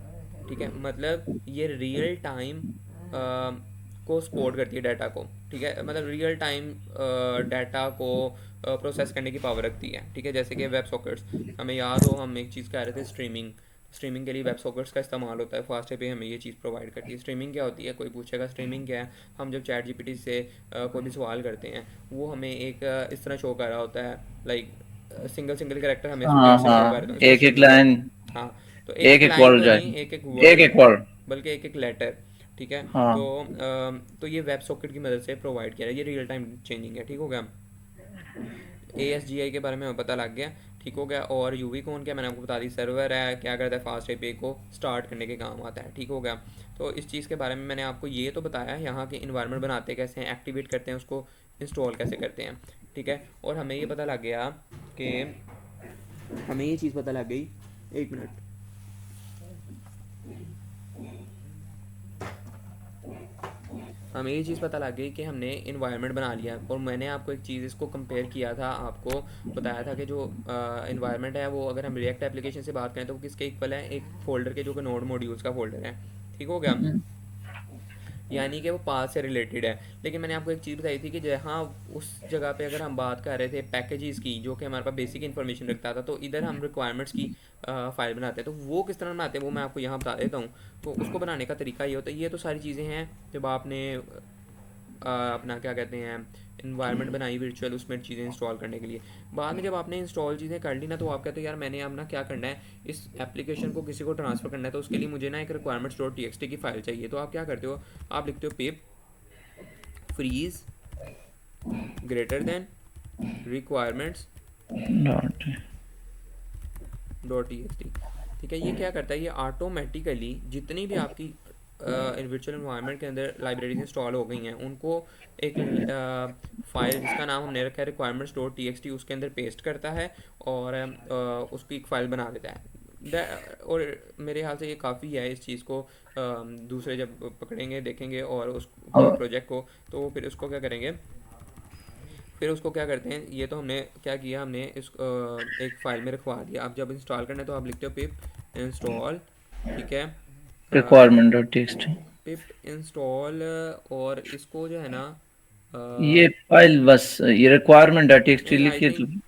ठीक है। मतलब ये रियल टाइम को सपोर्ट करती है डाटा को, ठीक है। मतलब रियल टाइम डाटा को प्रोसेस करने की पावर रखती है, ठीक है। जैसे कि वेब सॉकेट्स, हमें याद हो हम एक चीज़ कह रहे थे, स्ट्रीमिंग। स्ट्रीमिंग के लिए वेब सॉकेट्स का इस्तेमाल होता है, फास्ट पे हमें ये चीज़ प्रोवाइड करती है। स्ट्रीमिंग क्या होती है, कोई पूछेगा स्ट्रीमिंग क्या है, हम जब चैट जीपीटी से कोई भी सवाल करते हैं, वो हमें एक इस तरह शो कर रहा होता है, लाइक सिंगल सिंगल कैरेक्टर हमें हाँ टेक्स्ट से शो कर हाँ, रहे हैं, इसको एक एक स्ट्रीमिंग लाइन, कहते हैं। हाँ, तो एक एक एक एक लाइन वर्ड तो जाए, नहीं, एक एक एक वर्ड, एक वर्ड। बल्कि एक एक लेटर, ठीक है। हाँ तो ये वेब सॉकेट की मदद से प्रोवाइड किया है, ये रियल टाइम चेंजिंग है, ठीक हो गया। ए एस जी आई के बारे में हमें पता लग गया, ठीक हो गया। और यू वी कौन क्या, मैंने आपको बता दी, सर्वर है, क्या करता है, फास्ट एपीआई को स्टार्ट करने के काम आता है, ठीक हो गया। तो इस चीज़ के बारे में मैंने आपको ये तो बताया, यहाँ के इन्वायरमेंट बनाते कैसे हैं, एक्टिवेट करते हैं उसको, इंस्टॉल कैसे करते हैं, ठीक है। और हमें ये पता लग गया कि, हमें ये चीज़ पता लग गई, एक मिनट, हमें ये चीज़ पता लग गई कि हमने इन्वायरमेंट बना लिया। और मैंने आपको एक चीज़ इसको कंपेयर किया था, आपको बताया था कि जो इन्वायरमेंट है वो, अगर हम रिएक्ट एप्लीकेशन से बात करें तो वो किसके इक्वल है, एक फोल्डर के, जो कि नोड मॉड्यूल्स का फोल्डर है, ठीक हो गया। यानी कि वो पास से रिलेटेड है। लेकिन मैंने आपको एक चीज़ बताई थी कि जहाँ उस जगह पे अगर हम बात कर रहे थे पैकेजेस की, जो कि हमारे पास बेसिक इन्फॉर्मेशन रखता था, तो इधर हम रिक्वायरमेंट्स की फ़ाइल बनाते हैं। तो वो किस तरह बनाते हैं वो मैं आपको यहाँ बता देता हूँ। तो उसको बनाने का तरीका ये होता है, ये तो सारी चीज़ें हैं जब आपने अपना क्या कहते हैं इन्वायरमेंट बनाई वर्चुअल, उसमें चीज़ें इंस्टॉल करने के लिए। बाद में जब आपने इंस्टॉल चीज़ें कर ली ना, तो आप कहते हो यार मैंने अब ना क्या करना है, इस एप्लीकेशन को किसी को ट्रांसफ़र करना है, तो उसके लिए मुझे ना एक requirements dot T X T की फ़ाइल चाहिए। तो आप क्या करते हो, आप लिखते हो pip freeze greater than requirements dot. Dot T X T, ठीक है। ये क्या करता है, ये ऑटोमेटिकली जितनी भी आपकी वर्चुअल इन्वायरमेंट के अंदर लाइब्रेरीज इंस्टॉल हो गई हैं, उनको एक फ़ाइल जिसका नाम हमने रखा है requirements dot T X T, उसके अंदर पेस्ट करता है और उसकी एक फ़ाइल बना देता है। और मेरे ख्याल से ये काफ़ी है, इस चीज़ को दूसरे जब पकड़ेंगे देखेंगे और उस अब प्रोजेक्ट को, तो फिर उसको क्या करेंगे, फिर उसको क्या करते हैं, ये तो हमने क्या किया, हमने इस एक फ़ाइल में रखवा दिया। अब जब इंस्टॉल करना है तो आप लिखते हो पिप इंस्टॉल, ठीक है, रिक्वायरमेंट डॉट टेक्स्ट। पिप इंस्टॉल। और इसको जो है ना, ये फाइल बस, ये रिक्वायरमेंट डॉट टेक्स्ट नहीं, आई लिखिए तो। Think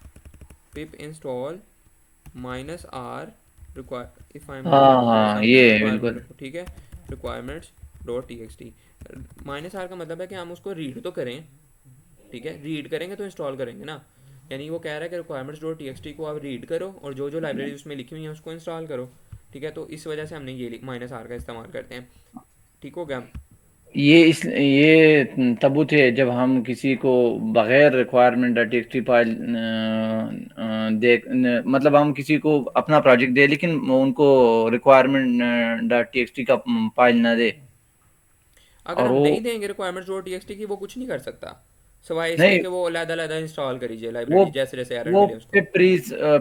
pip install minus R require, if I am not हाँ रॉन्ग, हाँ, समथिंग ये रिक्वायरमेंट बिल्कुल। रखो, ठीक है। Requirements dot T X T, minus R का मतलब है कि हम उसको रीड तो करें, ठीक है। रीड करेंगे तो इंस्टॉल करेंगे ना, यानी वो कह रहा है कि requirements dot T X T को आप रीड करो और जो जो लाइब्रेरी उसमें लिखी हुई है उसको इंस्टॉल करो, ठीक है। तो इस वजह से हमने ये माइनस आर का इस्तेमाल करते हैं, ठीक हो गया। ये तब होते हैं जब हम किसी को बगैर रिक्वायरमेंट डॉट टीएक्सटी फाइल मतलब हम किसी को अपना प्रोजेक्ट दे लेकिन उनको रिक्वायरमेंट डॉट टीएक्सटी का फाइल ना दे। अगर और हम वो नहीं देंगे रिक्वायरमेंट्स डॉट टीएक्सटी की, वो कुछ नहीं कर सकता सिवाय इसके नहीं, कि वो अलग-अलग इंस्टॉल करीजिए वो लाइब्रेरी, जैसे जैसे एरर वो मिले उसको।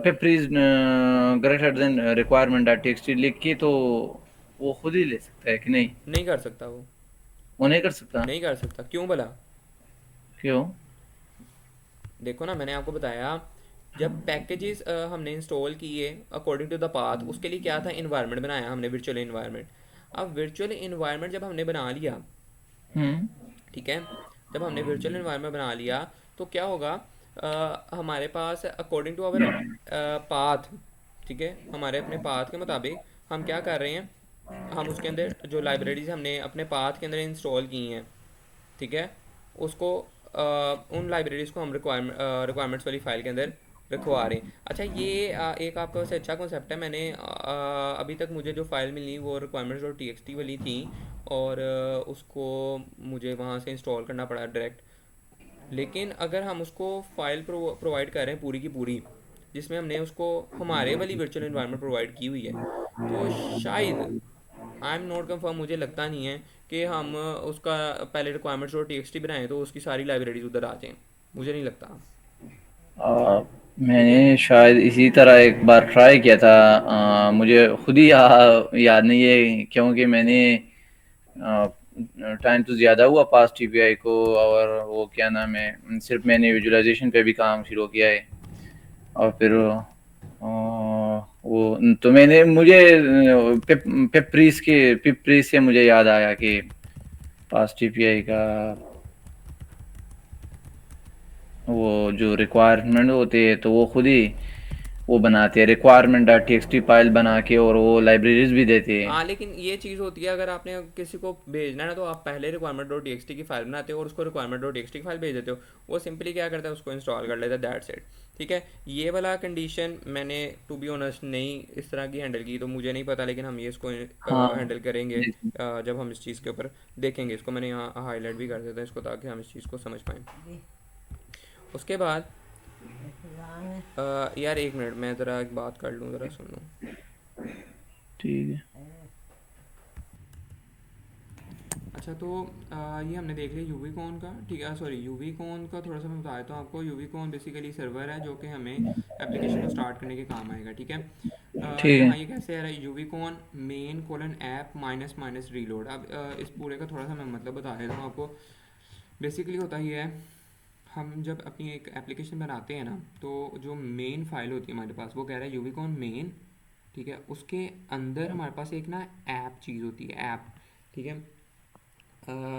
Pip freeze greater than requirement dot TXT लिख के तो वो खुद ही ले सकता है कि नहीं? नहीं कर सकता वो। वो नहीं कर सकता? नहीं कर सकता, क्यों भला? क्यों? देखो ना, मैंने आपको बताया, जब पैकेजेस हमने इंस्टॉल किए अकॉर्डिंग टू द पाथ, उसके लिए क्या था, इन्वायरमेंट बनाया हमने, वर्चुअल इन्वायरमेंट। अब वर्चुअल इन्वायरमेंट जब हमने बना लिया, हम्म। ठीक है, जब हमने वर्चुअल इन्वायरमेंट बना लिया तो क्या होगा, हमारे पास अकॉर्डिंग टू अवर पाथ, ठीक है, हमारे अपने पाथ के मुताबिक हम क्या कर रहे हैं, हम उसके अंदर जो लाइब्रेरीज हमने अपने पाथ के अंदर इंस्टॉल की हैं, ठीक है, उसको उन लाइब्रेरीज को हम रिक्वायरमेंट्स वाली फाइल के अंदर रखवा रहे हैं। अच्छा, ये एक आपका वैसे अच्छा कॉन्सेप्ट है। मैंने अभी तक मुझे जो फ़ाइल मिली वो requirements dot T X T वाली थी, और उसको मुझे वहाँ से इंस्टॉल करना पड़ा डायरेक्ट। लेकिन अगर हम उसको फाइल प्रोवाइड कर रहे हैं पूरी की पूरी, जिसमें हमने उसको हमारे वाली वर्चुअल इन्वायरमेंट प्रोवाइड की हुई है, तो शायद, आई एम नॉट कंफर्म, मुझे लगता नहीं है कि हम उसका पहले रिक्वायरमेंट्स और टी बनाएं तो उसकी सारी लाइब्रेरीज उधर आ जाएं। मुझे नहीं लगता। ठीक है। मैंने शायद इसी तरह एक बार ट्राई किया था। मुझे खुद ही याद नहीं है क्योंकि मैंने टाइम तो ज़्यादा हुआ पास टीपीआई को, और वो क्या नाम है, सिर्फ मैंने विजुअलाइजेशन पे भी काम शुरू किया है। और फिर वो तो मैंने मुझे पिप्रीस से मुझे याद आया कि पास टीपीआई का वो जो रिक्वायरमेंट होते हैं तो वो खुद ही वो बनाते हैं रिक्वायरमेंट डॉट टीएक्सटी फाइल बना के, और वो लाइब्रेरीज भी देते हैं। हाँ, लेकिन ये चीज़ होती है, अगर आपने किसी को भेजना है ना, तो आप पहले रिक्वायरमेंट डॉट टी की फाइल बनाते हो और उसको रिक्वायरमेंट डॉट टी की फाइल भेज देते हो। वो सिंपली क्या करता है, उसको इंस्टॉल कर लेता है, दैट्स इट। ठीक है। ये वाला कंडीशन मैंने टू बी ऑनेस्ट नहीं इस तरह की हैंडल की, तो मुझे नहीं पता, लेकिन हम ये इसको हाँ। हैंडल करेंगे जब हम इस चीज़ के ऊपर देखेंगे। इसको मैंने यहाँ हाईलाइट भी कर देता है इसको, ताकि हम इस चीज़ को समझ पाएँ। उसके बाद यार एक मिनट, मैं ज़रा एक बात कर लूँ, ज़रा सुन लूँ। ठीक है। अच्छा, तो ये हमने देख लिया यूवीकॉन का, ठीक है, सॉरी, यूवीकॉन का थोड़ा सा मैं बता देता हूँ आपको। यूवीकॉन बेसिकली सर्वर है जो कि हमें एप्लीकेशन को स्टार्ट करने के काम आएगा, ठीक है। ठीक है। यहाँ ये कैसे आ रहा है, Uvicorn main colon app minus minus reload. अब इस पूरे का थोड़ा सा मैं मतलब बता देता हूँ आपको। बेसिकली होता ही है, हम जब अपनी एक एप्लीकेशन बनाते हैं ना, तो जो मेन फाइल होती है हमारे पास, वो कह रहा है यूवीकॉन मेन, ठीक है। उसके अंदर हमारे पास एक ना ऐप चीज़ होती है, ऐप, ठीक है।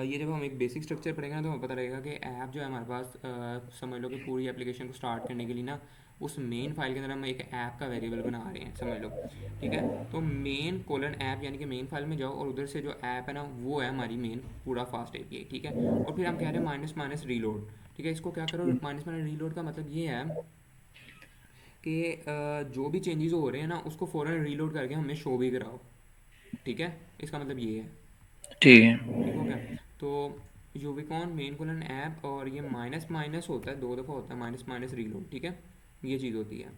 ये जब हम एक बेसिक स्ट्रक्चर पढ़ेंगे ना, तो हमें पता लगेगा कि ऐप जो है हमारे पास, समझ लो कि पूरी एप्लीकेशन को स्टार्ट करने के लिए ना, उस मेन फाइल के अंदर हम एक ऐप का वेरिएबल बना रहे हैं, समझ लो। ठीक है। तो मेन कोलन ऐप, यानी कि मेन फाइल में जाओ और उधर से जो ऐप है ना, वो है हमारी मेन पूरा फास्ट एपीआई, ठीक है। और फिर हम कह रहे हैं माइनस माइनस रीलोड, ठीक है। इसको क्या करो, माइनस माइनस रीलोड का मतलब ये है कि जो भी चेंजेस हो रहे हैं ना, उसको फ़ौरन रीलोड करके हमें शो भी कराओ, ठीक है। इसका मतलब ये है। ठीक है। ठीक हो गया। तो यूविकॉन मेन कोलन ऐप, और ये माइनस माइनस होता है, दो दफ़ा होता है माइनस माइनस रीलोड, ठीक है। ये चीज़ होती है,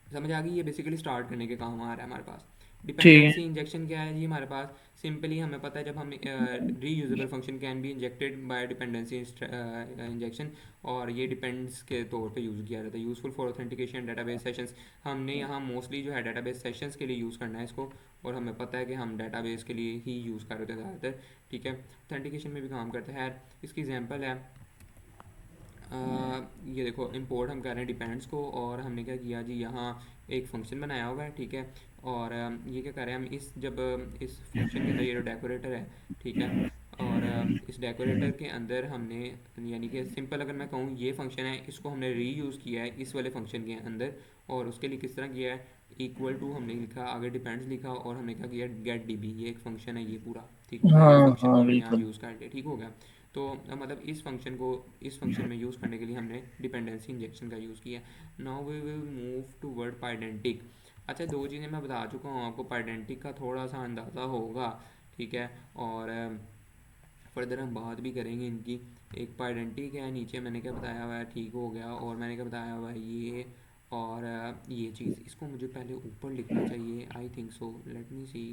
समझ आ गई। ये बेसिकली स्टार्ट करने के काम आ रहा है हमारे पास। ठीक है। डिपेंडेंसी इंजेक्शन क्या है जी हमारे पास, सिंपली हमें पता है, जब हम reusable function can be injected by dependency injection, और ये डिपेंड्स के तौर पे यूज़ किया जाता है, useful for authentication database sessions. हमने यहाँ मोस्टली जो है डेटाबेस सेशंस के लिए यूज़ करना है इसको, और हमें पता है कि हम डेटाबेस के लिए ही यूज़ कर रहे थे ज़्यादातर, ठीक है। ऑथेंटिकेशन में भी काम करता है। इसकी एग्जांपल है, ये देखो, इंपोर्ट हम कर रहे हैं डिपेंड्स को, और हमने क्या किया जी, यहाँ एक फंक्शन बनाया हुआ है, ठीक है। और ये क्या कर रहे हैं हम, इस जब इस फंक्शन के अंदर ये जो डेकोरेटर है, ठीक है, और इस डेकोरेटर के अंदर हमने, यानी कि सिंपल अगर मैं कहूँ, ये फंक्शन है, इसको हमने रीयूज़ किया है इस वाले फंक्शन के अंदर। और उसके लिए किस तरह किया है, इक्वल टू हमने लिखा, आगे डिपेंड्स लिखा, और हमने क्या किया, गेट डीबी, ये एक फंक्शन है ये पूरा, ठीक हो गया। ये हाँ फंक्शन को हाँ हमने यहाँ बिल्कुल। यूज़ कर लिया, ठीक हो गया। तो मतलब इस फंक्शन को इस फंक्शन में यूज़ करने के लिए हमने डिपेंडेंसी इंजेक्शन का यूज़ किया। Now we will move toward Pydantic. अच्छा, दो चीज़ें मैं बता चुका हूँ आपको, पाइडेंटिक का थोड़ा सा अंदाज़ा होगा, ठीक है। और फर्दर हम बात भी करेंगे इनकी। एक पाइडेंटिक है, नीचे मैंने क्या बताया हुआ है, ठीक हो गया। और मैंने क्या बताया हुआ है ये, और ये चीज़, इसको मुझे पहले ऊपर लिखना चाहिए, I think so, let me सी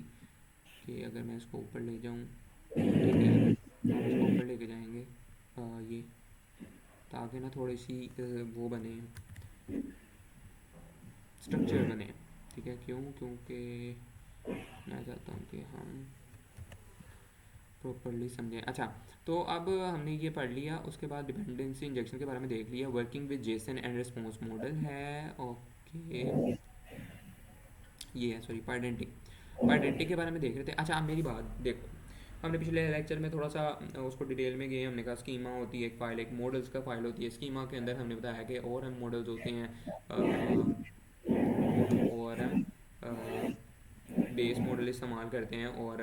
कि अगर मैं इसको ऊपर ले जाऊँ, ठीक है, हम इसको ऊपर लेके जाएंगे ये, ताकि ना थोड़ी सी वो बने, स्ट्रक्चर बने। ठीक है, क्यों? क्योंकि मैं चाहता हूँ कि हम प्रॉपरली समझें। अच्छा, तो अब हमने ये पढ़ लिया, उसके बाद डिपेंडेंसी इंजेक्शन के बारे में देख लिया। Working with Jason and response model है, ओके, ये है, सॉरी, पाइडेंटिक। पाइडेंटिक के बारे में देख रहे थे। अच्छा, अब मेरी बात देखो, हमने पिछले लेक्चर में थोड़ा सा उसको डिटेल में गए। हमने कहा स्कीमा होती है एक फ़ाइल, एक मॉडल्स का फ़ाइल होती है। स्कीमा के अंदर हमने बताया कि और हम मॉडल्स होते हैं, और हम बेस मॉडल इस्तेमाल करते हैं, और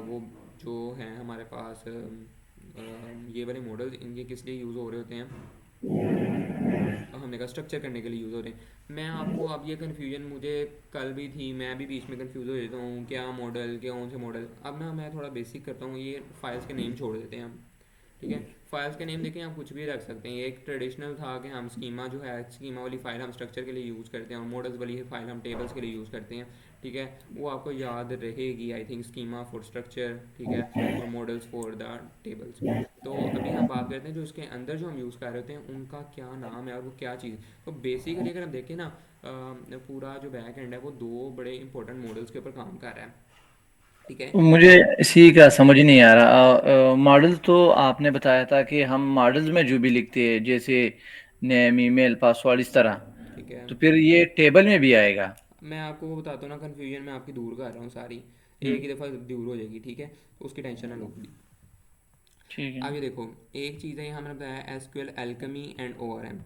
वो जो हैं हमारे पास ये वाले मॉडल, इनके किस लिए यूज़ हो रहे होते हैं, हमने कहा स्ट्रक्चर करने के लिए यूज़ हो रहे हैं। मैं आपको, अब ये कन्फ्यूजन मुझे कल भी थी, मैं भी बीच में कंफ्यूज हो जाता हूँ, क्या मॉडल, क्या कौन से मॉडल। अब ना मैं थोड़ा बेसिक करता हूँ, ये फाइल्स के नेम छोड़ देते हैं हम। ठीक है, फाइल्स के नेम देखें, आप कुछ भी रख सकते हैं। ये एक ट्रेडिशनल था कि हम स्कीमा जो है, स्कीमा वाली फ़ाइल हम स्ट्रक्चर के लिए यूज़ करते हैं, और मॉडल्स वाली फ़ाइल हम टेबल्स के लिए यूज़ करते हैं। ठीक है, वो आपको याद रहेगी, I think, schema for structure, ठीक है, और मॉडल्स फॉर द टेबल्स। तो अभी हम बात करते हैं जो इसके अंदर जो हम यूज़ कर रहे होते हैं उनका क्या नाम है और वो क्या चीज़। तो बेसिकली अगर हम देखें ना, पूरा जो बैक एंड है वो दो बड़े इंपॉर्टेंट मॉडल्स के ऊपर काम कर रहा है। ठीक है। मुझे इसी का समझ नहीं आ रहा। मॉडल तो आपने बताया था कि हम मॉडल्स में जो भी लिखते हैं, जैसे नेम, ईमेल, पासवर्ड, इस तरह, ठीक है, तो फिर ये टेबल में भी आएगा? मैं आपको वो बताता हूँ ना, कन्फ्यूजन मैं आपकी दूर कर रहा हूँ सारी, एक हम्म। ही दफ़ा दूर हो जाएगी। ठीक है, तो उसकी टेंशन ना लो। ठीक है। अब ये देखो, एक चीज़ है, यहाँ मैंने बताया एसक्यूएल एल्केमी एंड ओआरएम।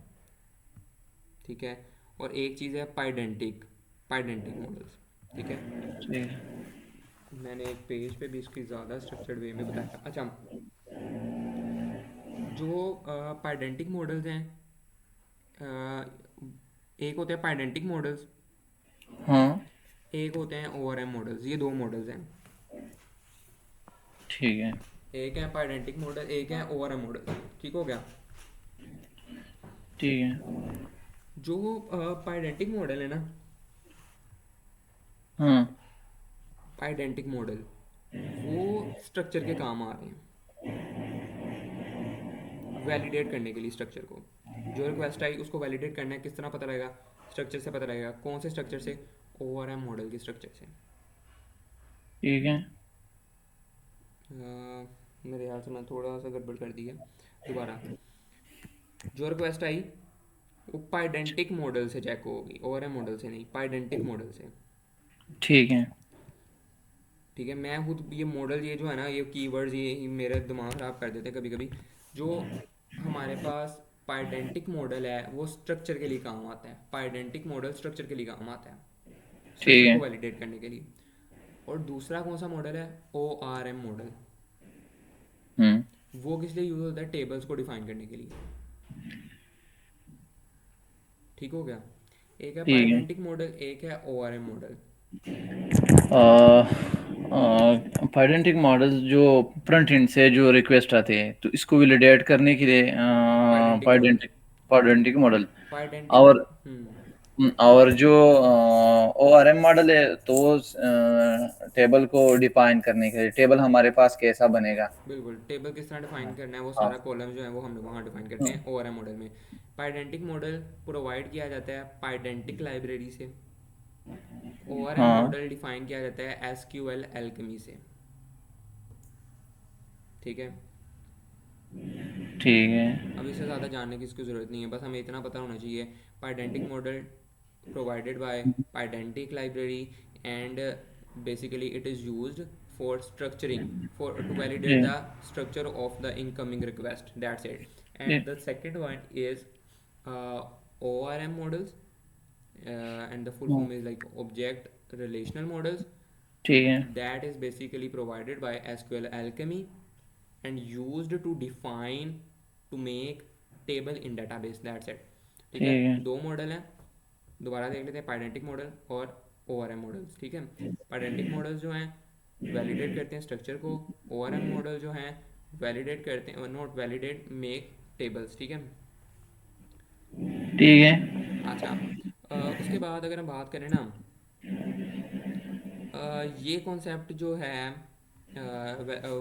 ठीक है, और एक चीज़ है पाइडेंटिक, पाइडेंटिक मॉडल्स। ठीक है, ठीक है। मैंने एक पेज पे भी इसकी ज़्यादा स्ट्रक्चर्ड वे में बताया। अच्छा, जो पाइडेंटिक मॉडल्स हैं, एक होते हैं पाइडेंटिक मॉडल्स, हाँ। एक होते हैं ओआरएम मॉडल्स। ये दो मॉडल्स हैं, ठीक है। एक है पाइडेंटिक मॉडल, एक है ओआरएम मॉडल। ठीक हो गया। ठीक है। जो पाइडेंटिक मॉडल है ना, हाँ। आइडेंटिक मॉडल, वो स्ट्रक्चर के काम आ रहे हैं, वैलिडेट करने के लिए स्ट्रक्चर को। जो रिक्वेस्ट आई उसको वैलिडेट करना है, किस तरह पता लगेगा? स्ट्रक्चर से पता लगेगा। कौन से स्ट्रक्चर से? ओआरएम मॉडल के स्ट्रक्चर से। ठीक है। मेरे ख्याल से मैं थोड़ा सा गड़बड़ कर दिया। दोबारा, जो रिक्वेस्ट आई वो पाइडेंटिक मॉडल से चेक होगी, ओआरएम मॉडल से नहीं, पाइडेंटिक मॉडल से। ठीक है। ठीक है, मैं खुद ये मॉडल, ये जो है ना, ये कीवर्ड्स ये मेरा दिमाग ख़राब कर देते हैं कभी कभी। जो हमारे पास पाइडेंटिक मॉडल है वो स्ट्रक्चर के लिए काम आता है, पाइडेंटिक मॉडल स्ट्रक्चर के लिए काम आता है, ठीक स्ट्रक्चर है। को वैलिडेट करने के लिए। और दूसरा कौन सा मॉडल है? O R M model. Hmm. वो किस लिए यूज़ होता है? टेबल्स को डिफाइन करने के लिए। ठीक हो गया। एक है ठीक है। पाइडेंटिक मॉडल, एक है O R M model. Pydantic model जो फ्रंट एंड से जो रिक्वेस्ट आते हैं, तो इसको वैलिडेट करने के लिए पाइडेंटिक मॉडल, पाइडेंटिक पाइडेंटिक मॉडल। पाइडेंटिक। और और जो ओ आर एम मॉडल है, तो टेबल को डिफाइन करने के लिए, टेबल हमारे पास कैसा बनेगा? बिल्कुल, टेबल किस तरह डिफाइन करना है, वो हाँ। सारा कॉलम जो है वो हम लोग वहाँ डिफाइन करते हाँ। हैं ओआरएम मॉडल में। पाइडेंटिक मॉडल प्रोवाइड किया जाता है पाइडेंटिक लाइब्रेरी से। ओआरएम हाँ। मॉडल डिफाइन किया जाता है एसक्यूएल एल्केमी से। ठीक है, ठीक है। अब इससे ज़्यादा जानने की इसकी ज़रूरत नहीं है, बस हमें इतना पता होना चाहिए। पाइडेंटिक model provided by Pydantic library, and basically it is used for structuring, for to validate जी। the structure of the incoming request, that's it. जी। And the second one is uh, ORM models, and the full हाँ, form is like object relational models. ठीक है। That is basically provided by SQL Alchemy and used to define, to make table in database, that's it. ठीक है, ठीक है। दो model हैं, दोबारा देख लेते हैं, पाइडेंटिक मॉडल और ओ आर एम मॉडल्स। ठीक है, पाइडेंटिक मॉडल्स जो हैं वैलिडेट करते हैं स्ट्रक्चर को। ORM मॉडल जो हैं वैलिडेट करते हैं, नोट वैलिडेट मेक टेबल्स, ठीक है। ठीक है। अच्छा, उसके बाद अगर हम बात करें ना, ये कॉन्सेप्ट जो है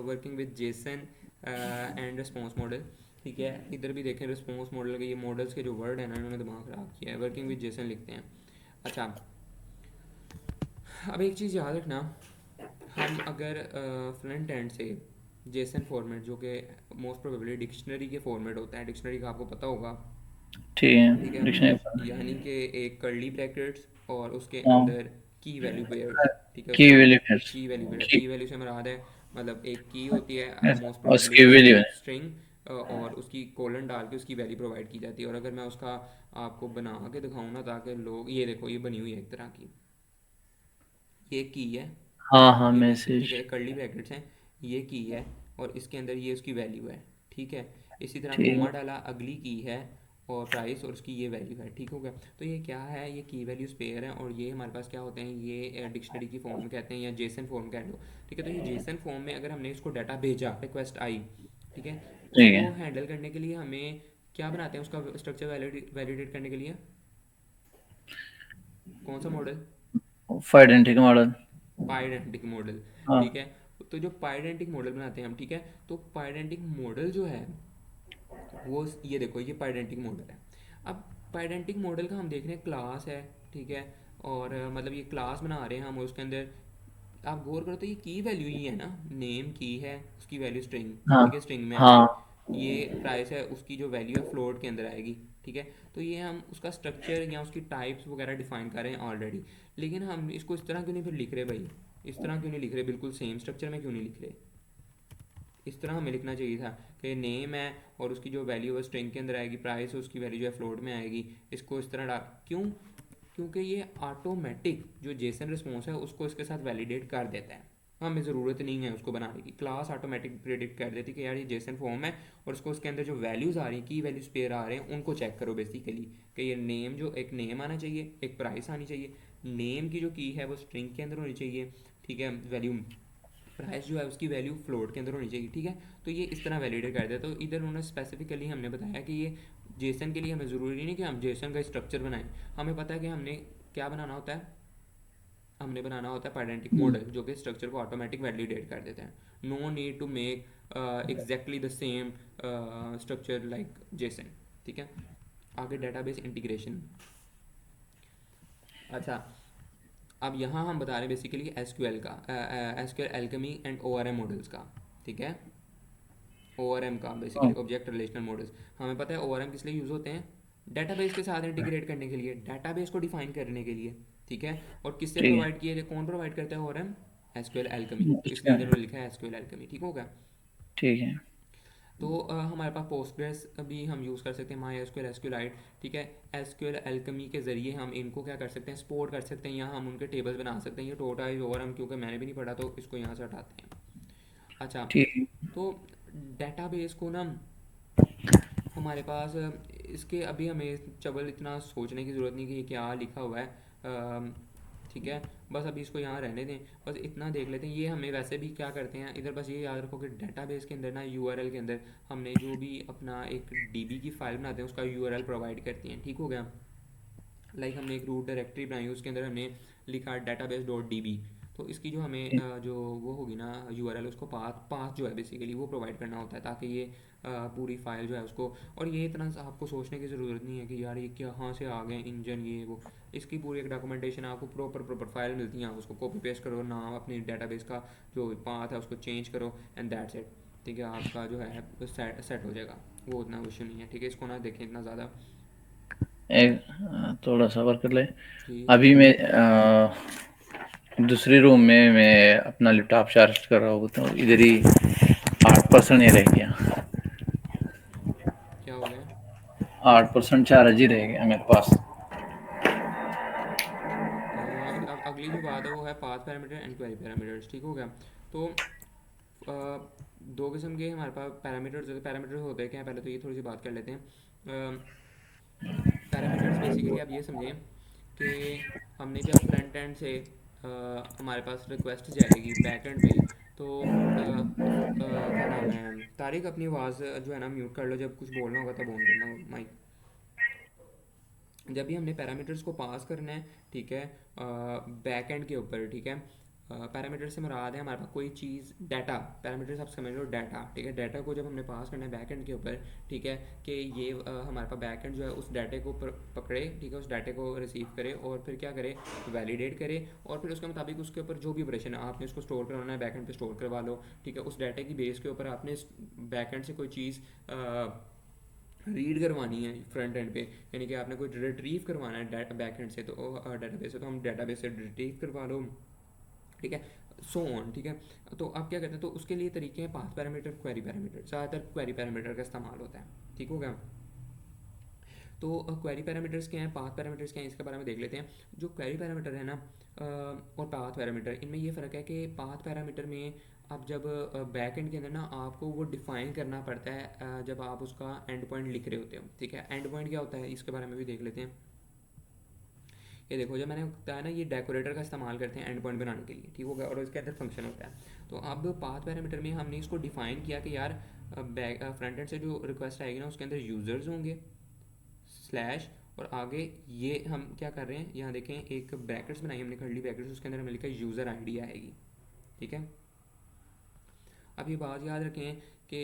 working with Jason and response model, ठीक है। इधर भी देखें रिस्पॉन्स मॉडल के ये मॉडल्स के जो वर्ड है ना इन्होंने दिमाग ख़राब किया है, वर्किंग विद जेसन लिखते हैं। अच्छा, अब एक चीज़ याद रखना, हम अगर फ्रंट एंड से जेसन फॉर्मेट जो कि मोस्ट प्रोबेबली डिक्शनरी के फॉर्मेट होता है, डिक्शनरी का आपको पता होगा, ठीक ठीक है, है, डिक्शनरी। यानी कि एक कर्ली ब्रैकेट्स और उसके हाँ, अंदर की वैल्यू पेयर्ड, ठीक है, की उसको वैल्यू फिर की वैल्यू पेयर्ड, की की वैल्यू से मुराद है मतलब एक की होती है मोस्ट और प्रोबेबली उसकी वैल्यू है। स्ट्रिंग, और उसकी कोलन डाल के उसकी वैल्यू प्रोवाइड की जाती है। और अगर मैं उसका आपको बना के दिखाऊँ ना ताकि लोग, ये देखो ये बनी हुई है एक तरह की, ये की है, हाँ हाँ, ये बेसिक, ठीक मैसेज। है, कर्ली ब्रैकेट्स हैं, ये की है और इसके अंदर ये उसकी वैल्यू है, ठीक है। इसी तरह ठीक कोमा है। डाला, अगली की है और प्राइस और उसकी ये वैल्यू है, ठीक हो गया। तो ये क्या है, ये की वैल्यूज पेयर है और ये हमारे पास क्या होते हैं, ये डिक्शनरी की फॉर्म में कहते हैं या जेसन फॉर्म कह लो, ठीक है। तो ये जेसन फॉर्म में अगर हमने इसको डाटा भेजा, रिक्वेस्ट आई, ठीक है, ठीक उसको है। हैंडल करने के लिए हमें क्या बनाते हैं, उसका स्ट्रक्चर वैलिडेट करने के लिए कौन सा मॉडल, फाइडेंटिक मॉडल। पाइडेंटिक मॉडल, हाँ। ठीक है। तो जो पाइडेंटिक मॉडल बनाते हैं हम, ठीक है, तो पाइडेंटिक मॉडल जो है वो ये देखो ये पाइडेंटिक मॉडल है। अब पाइडेंटिक मॉडल का हम देख रहे हैं क्लास है, ठीक है, और मतलब ये क्लास बना रहे हैं हम, उसके अंदर आप गौर करो तो ये की वैल्यू ही है ना, नेम की है, उसकी वैल्यू स्ट्रिंग, हाँ। ठीक है, स्ट्रिंग में हाँ। आएगी। ये प्राइस है, उसकी जो वैल्यू है फ्लोट के अंदर आएगी, ठीक है। तो ये हम उसका स्ट्रक्चर या उसकी टाइप्स वगैरह डिफाइन कर रहे हैं ऑलरेडी, लेकिन हम इसको इस तरह क्यों नहीं फिर लिख रहे भाई, इस तरह क्यों नहीं लिख रहे, बिल्कुल सेम स्ट्रक्चर में क्यों नहीं लिख रहे। इस तरह हमें लिखना चाहिए था कि नेम है और उसकी जो वैल्यू है स्ट्रिंग के अंदर आएगी, प्राइस है उसकी वैल्यू जो है फ्लोट में आएगी, इसको इस तरह डाल, क्यों, क्योंकि ये ऑटोमेटिक जो जेसन रिस्पॉन्स है उसको इसके साथ वैलिडेट कर देता है, हमें ज़रूरत नहीं है उसको बनाने की, क्लास ऑटोमेटिक प्रेडिक्ट कर देती है कि यार ये जेसन फॉर्म है और उसको उसके अंदर जो वैल्यूज़ आ रही हैं, की वैल्यूज पेयर आ रहे हैं, उनको चेक करो बेसिकली कि ये नेम, जो एक नेम आना चाहिए, एक प्राइस आनी चाहिए, नेम की जो की है वो स्ट्रिंग के अंदर होनी चाहिए, ठीक है, वैल्यू प्राइस जो है उसकी वैल्यू फ्लोट के अंदर होनी चाहिए, ठीक है। तो ये इस तरह वैलिडेट कर दिया। तो इधर उन्होंने स्पेसिफिकली हमने बताया कि ये जेसन के लिए हमें ज़रूरी नहीं कि हम जेसन का स्ट्रक्चर बनाएं, हमें पता है कि हमने क्या बनाना होता है, हमने बनाना होता है पाइडेंटिक मॉडल जो कि स्ट्रक्चर को ऑटोमेटिक वैलिडेट कर देते हैं। No need to make exactly the same structure like JSON, ठीक है। आगे डेटाबेस इंटीग्रेशन। अच्छा, अब यहाँ हम बता रहे हैं बेसिकली एसक्यूएल का, SQL alchemy and ORM models का, ठीक है। ओआरएम का बेसिकली हाँ, ऑब्जेक्ट रिलेशनल मॉडल्स, हमें पता है ओआरएम किस लिए यूज़ होते हैं, डेटाबेस के साथ इंटीग्रेट करने के लिए, डेटाबेस को डिफाइन करने के लिए, ठीक है। और किससे ठीक है। प्रोवाइड किए थे, कौन प्रोवाइड करता है ओआरएम, एसक्यूएल एल्केमी, तो इसलिए अच्छा, इधर उन्होंने लिखा है एसक्यूएल एल्केमी, ठीक होगा। ठीक है। तो हमारे पास पोस्टग्रेस भी हम यूज़ कर सकते हैं, माई एसक्यूएल, एसक्यूलाइट, ठीक है। एसक्यूएल एल्केमी के ज़रिए हम इनको क्या कर सकते हैं, सपोर्ट कर सकते हैं, यहाँ हम उनके टेबल्स बना सकते हैं। ये टोटा इज ओवर, हम क्योंकि मैंने भी नहीं पढ़ा तो इसको यहाँ से हटाते हैं। अच्छा, ठीक है। तो डेटाबेस को ना हमारे पास इसके अभी हमें चबल इतना सोचने की ज़रूरत नहीं कि ये क्या लिखा हुआ है, ठीक है, बस अभी इसको यहाँ रहने दें, बस इतना देख लेते हैं। ये हमें वैसे भी क्या करते हैं इधर, बस ये याद रखो कि डेटाबेस के अंदर ना यूआरएल के अंदर हमने जो भी अपना एक डीबी की फाइल बनाते हैं उसका यूआरएल प्रोवाइड करती हैं, ठीक हो गया। लाइक हमने एक रूट डायरेक्टरी बनाई, उसके अंदर हमने लिखा डेटाबेस डॉट डी बी, तो इसकी जो हमें जो वो होगी ना यूआरएल, उसको पाथ पाथ जो है बेसिकली वो प्रोवाइड करना होता है ताकि ये पूरी फाइल जो है उसको, और ये इतना आपको सोचने की ज़रूरत नहीं है कि यार ये कहाँ से आ गए इंजन ये वो, इसकी पूरी एक डॉक्यूमेंटेशन आपको प्रॉपर फाइल मिलती है, आप उसको कॉपी पेस्ट करो, नाम अपनी डेटाबेस का जो पाथ है उसको चेंज करो एंड दैट्स इट, ठीक है, आपका जो है सेट हो जाएगा, वो उतना इशू नहीं है, ठीक है। इसको ना देखें इतना ज़्यादा एक थोड़ा सबर कर ले। जी। अभी मैं दूसरी रूम में मैं अपना लैपटॉप चार्ज कर रहा हूँ तो इधर ही 8% ही रह गया। क्या हो गया, 8% चार्ज ही रह गया मेरे पास। अब अगली जो बात है वो है path parameter and query parameters, ठीक हो गया। तो दो किस्म के हमारे पास पैरामीटर्स होते हैं। पैरामीटर्स होते हैं क्या हैं? पहले तो ये थोड़ी सी बात कर लेते हैं। पैरामीटर्स बेसिकली आप ये समझें कि हमने जब फ्रंट एंड से हमारे पास रिक्वेस्ट जाएगी बैक एंड पे। तो क्या नाम है, तारिक अपनी आवाज़ जो है ना म्यूट कर लो, जब कुछ बोलना होगा तब ऑन करना माइक। जब भी हमने पैरामीटर्स को पास करना है, ठीक है, बैक एंड के ऊपर, ठीक है, पैरामीटर से मुराद है हमारे पास कोई चीज़ डाटा, पैरामीटर्स आप समझ लो डाटा, ठीक है, डाटा को जब हमने पास करना है बैक एंड के ऊपर, ठीक है, कि ये हमारे पास बैक एंड जो है उस डाटे को पकड़े, ठीक है, उस डाटे को रिसीव करे और फिर क्या करे, वैलिडेट करे, और फिर उसके मुताबिक उसके ऊपर जो भी ऑपरेशन है आपने उसको स्टोर करवाना है बैक एंड पे स्टोर करवा लो, ठीक है, उस डाटे की बेस के ऊपर आपने बैक एंड से कोई चीज़ रीड करवानी है फ्रंट एंड पे, यानी कि आपने कोई रिट्रीव करवाना है बैक एंड से, तो डाटाबेस से, तो हम डाटाबेस से रिट्रीव करवा लो, ठीक है, सो ऑन, ठीक है। तो आप क्या करते हैं, तो उसके लिए तरीके हैं पाथ पैरामीटर, क्वेरी पैरामीटर, ज़्यादातर क्वेरी पैरामीटर का इस्तेमाल होता है, ठीक हो गया। तो क्वेरी पैरामीटर्स क्या हैं, पाथ पैरामीटर्स क्या हैं, इसके बारे में देख लेते हैं। जो क्वेरी पैरामीटर है ना और पाथ पैरामीटर, इनमें ये फ़र्क है कि पाथ पैरामीटर में आप जब बैक एंड के अंदर ना आपको वो डिफ़ाइन करना पड़ता है जब आप उसका एंड पॉइंट लिख रहे होते हो, ठीक है। एंड पॉइंट क्या होता है इसके बारे में भी देख लेते हैं। ये देखो, जब मैंने बताया ना ये डेकोरेटर का इस्तेमाल करते हैं एंड पॉइंट बनाने के लिए, ठीक हो गया, और इसके अंदर फंक्शन होता है। तो अब पाथ पैरामीटर में हमने इसको डिफ़ाइन किया कि यार बैक फ्रंट एंड से जो रिक्वेस्ट आएगी ना उसके अंदर यूज़र्स होंगे स्लैश, और आगे ये हम क्या कर रहे हैं, यहाँ देखें एक ब्रैकेट्स बनाई हमने, कर्ली ब्रैकेट्स, उसके अंदर हमने लिखा यूज़र आईडी आएगी, ठीक है। अब ये बात याद रखें कि